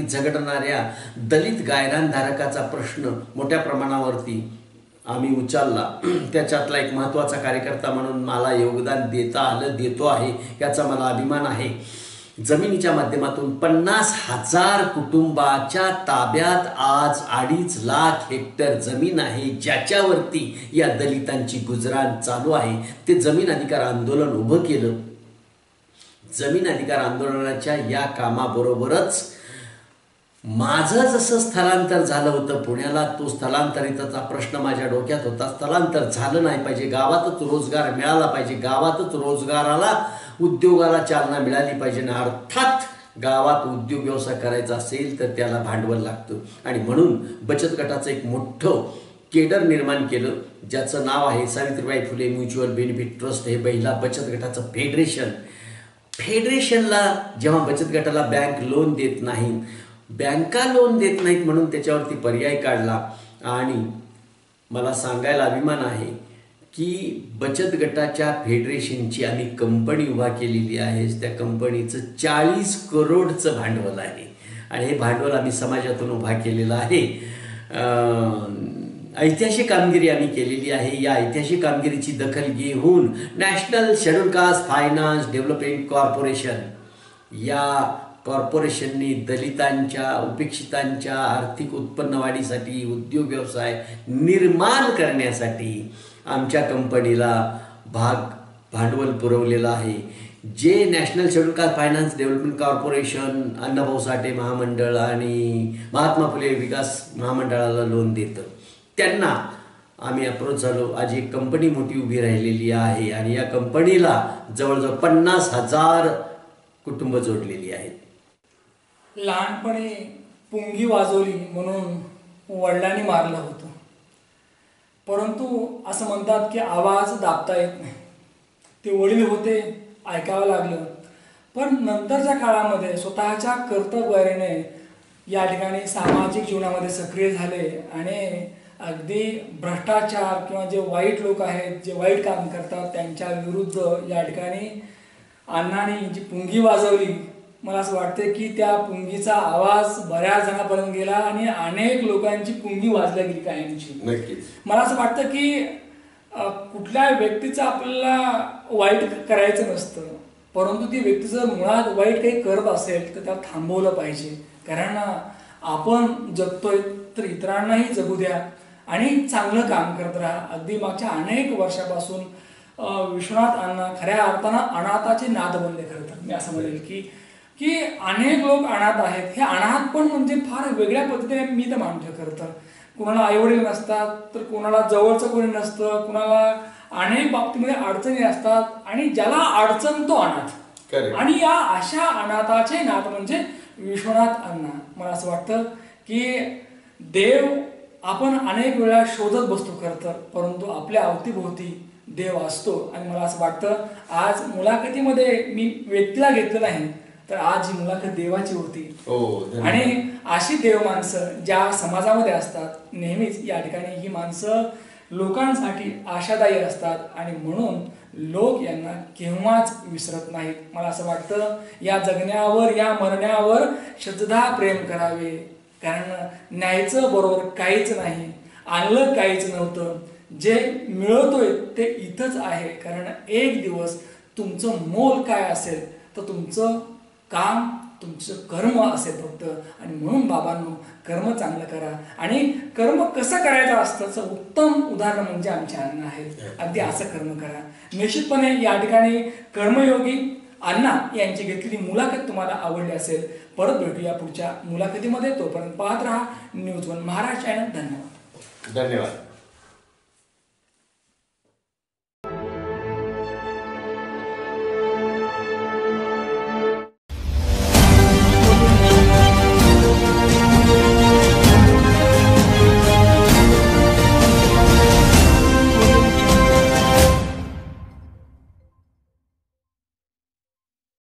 झगडणाऱ्या दलित गायरानधारकाचा प्रश्न मोठ्या प्रमाणावरती आम्ही उचलला. त्याच्यातला एक महत्त्वाचा कार्यकर्ता म्हणून मला योगदान देतो आहे, याचा मला अभिमान आहे. जमिनीच्या माध्यमातून 50,000 कुटुंबाच्या ताब्यात आज 2.5 लाख हेक्टर जमीन आहे, ज्याच्यावरती या दलितांची गुजराण चालू आहे. ते जमीन अधिकार आंदोलन उभं केलं. जमीन अधिकार आंदोलनाच्या या कामाबरोबरच माझं जसं स्थलांतर झालं होतं पुण्याला, तो स्थलांतरिताचा प्रश्न माझ्या डोक्यात होता. स्थलांतर झालं नाही पाहिजे, गावातच रोजगार मिळाला पाहिजे, गावातच रोजगाराला, उद्योगाला चालना मिळाली पाहिजे ना. अर्थात गावात उद्योग व्यवसाय करायचा असेल तर त्याला भांडवल लागतं. आणि म्हणून बचत गटाचं एक मोठं केडर निर्माण केलं, ज्याचं नाव आहे Savitribai Phule mutual benefit trust. हे महिला बचत गटाचं फेडरेशनला जेव्हा बचत गटाला बँक लोन देत नाही, बँका लोन देत नाहीत म्हणून त्याच्यावरती पर्याय काढला. आणि मला सांगायला अभिमान आहे की बचत गटाच्या फेडरेशनची आम्ही कंपनी उभा केलेली आहे. त्या कंपनीचं 40 करोडचं भांडवल आहे आणि हे भांडवल आम्ही समाजातून उभा केलेलं आहे. ऐतिहासिक कामगिरी आम्ही केलेली आहे. या ऐतिहासिक कामगिरीची दखल घेऊन national schedule caste finance development corporation या कॉर्पोरेशननी दलितांच्या उपेक्षितांच्या आर्थिक उत्पन्न वाढीसाठी उद्योग व्यवसाय निर्माण करण्यासाठी आमच्या कंपनीला भांडवल पुरवलेलं आहे. जे national schedule caste finance development corporation, Annabhau Sathe महामंडळ आणि महात्मा फुले विकास महामंडळाला लोन देतं, त्यांना आम्ही अप्रोच झालो. आज एक कंपनी मोठी उभी राहिलेली आहे आणि या कंपनीला जवळजवळ 50,000 कुटुंब जोडलेली आहेत. लहानपणी पुंगी वाजवली म्हणून वडिलांनी मारलं होतं, परंतु असं म्हणतात की आवाज दाबता येत नाही. ते वडील होते, ऐकावं लागलं. पण नंतरच्या काळामध्ये स्वतःच्या कर्तव्याने या ठिकाणी सामाजिक जीवनामध्ये सक्रिय झाले आणि अगदी भ्रष्टाचार किंवा जे वाईट लोक आहेत, जे वाईट काम करतात, त्यांच्या विरुद्ध या ठिकाणी अण्णांनी जी पुंगी वाजवली, मला असं वाटते की त्या पुंगीचा आवाज बऱ्याच जणांपर्यंत गेला आणि अनेक लोकांची पुंगी वाजल्या गेली कायमची. नक्कीच मला असं वाटतं की कुठल्या व्यक्तीचं आपल्याला वाईट करायचं नसतं, परंतु ती व्यक्ती जर मुळात वाईट काही करत असेल तर त्याला थांबवलं पाहिजे. कारण आपण जगतोय तर इतरांनाही जगू द्या आणि चांगलं काम करत राहा. अगदी मागच्या अनेक वर्षापासून विश्वनाथ अण्णा खऱ्या अर्थानं अनाथाचे नाथ बनले. खरं तर मी असं म्हणेल की की अनेक लोक अनाथ आहेत. हे अनाथ पण म्हणजे फार वेगळ्या पद्धतीने मी तर मानतो. खरं तर कुणाला आईवडील नसतात, तर कुणाला जवळचं कोणी नसतं, कुणाला अनेक बाबतीमध्ये अडचणी असतात आणि ज्याला अडचण तो अनाथ. आणि या अशा अनाथाचे नाथ म्हणजे विश्वनाथ अण्णा. मला असं वाटतं की देव आपण अनेक वेळा शोधत बसतो खरं तर, परंतु आपल्या अवतीभोवती देव असतो. आणि मला असं वाटतं आज मुलाखतीमध्ये मी व्यक्तीला घेतलं नाही, तर आज ही मुलाखत देवाची होती. आणि अशी देव माणसं ज्या समाजामध्ये असतात, नेहमीच या ठिकाणी ही माणसं लोकांसाठी आशादायी असतात आणि म्हणून लोक यांना केव्हाच विसरत नाहीत. मला असं वाटतं या जगण्यावर, या मरण्यावर श्रद्धा प्रेम करावे. कारण न्यायचं बरोबर काहीच नाही, आणलं काहीच नव्हतं, जे मिळवतोय ते इथंच आहे. कारण एक दिवस तुमचं मोल काय असेल तर तुमचं काम, तुमचं कर्म असेल फक्त. आणि म्हणून बाबांनो, कर्म चांगलं करा. आणि कर्म कसं करायचं असतं उत्तम उदाहरण म्हणजे आमचे अण्णा आहेत. अगदी असं कर्म करा. निश्चितपणे या ठिकाणी कर्मयोगी अण्णा यांची घेतलेली मुलाखत तुम्हाला आवडली असेल. परत भेटूया पुढच्या मुलाखतीमध्ये. तोपर्यंत पाहत राहा न्यूज वन महाराष्ट्र चॅनल. धन्यवाद.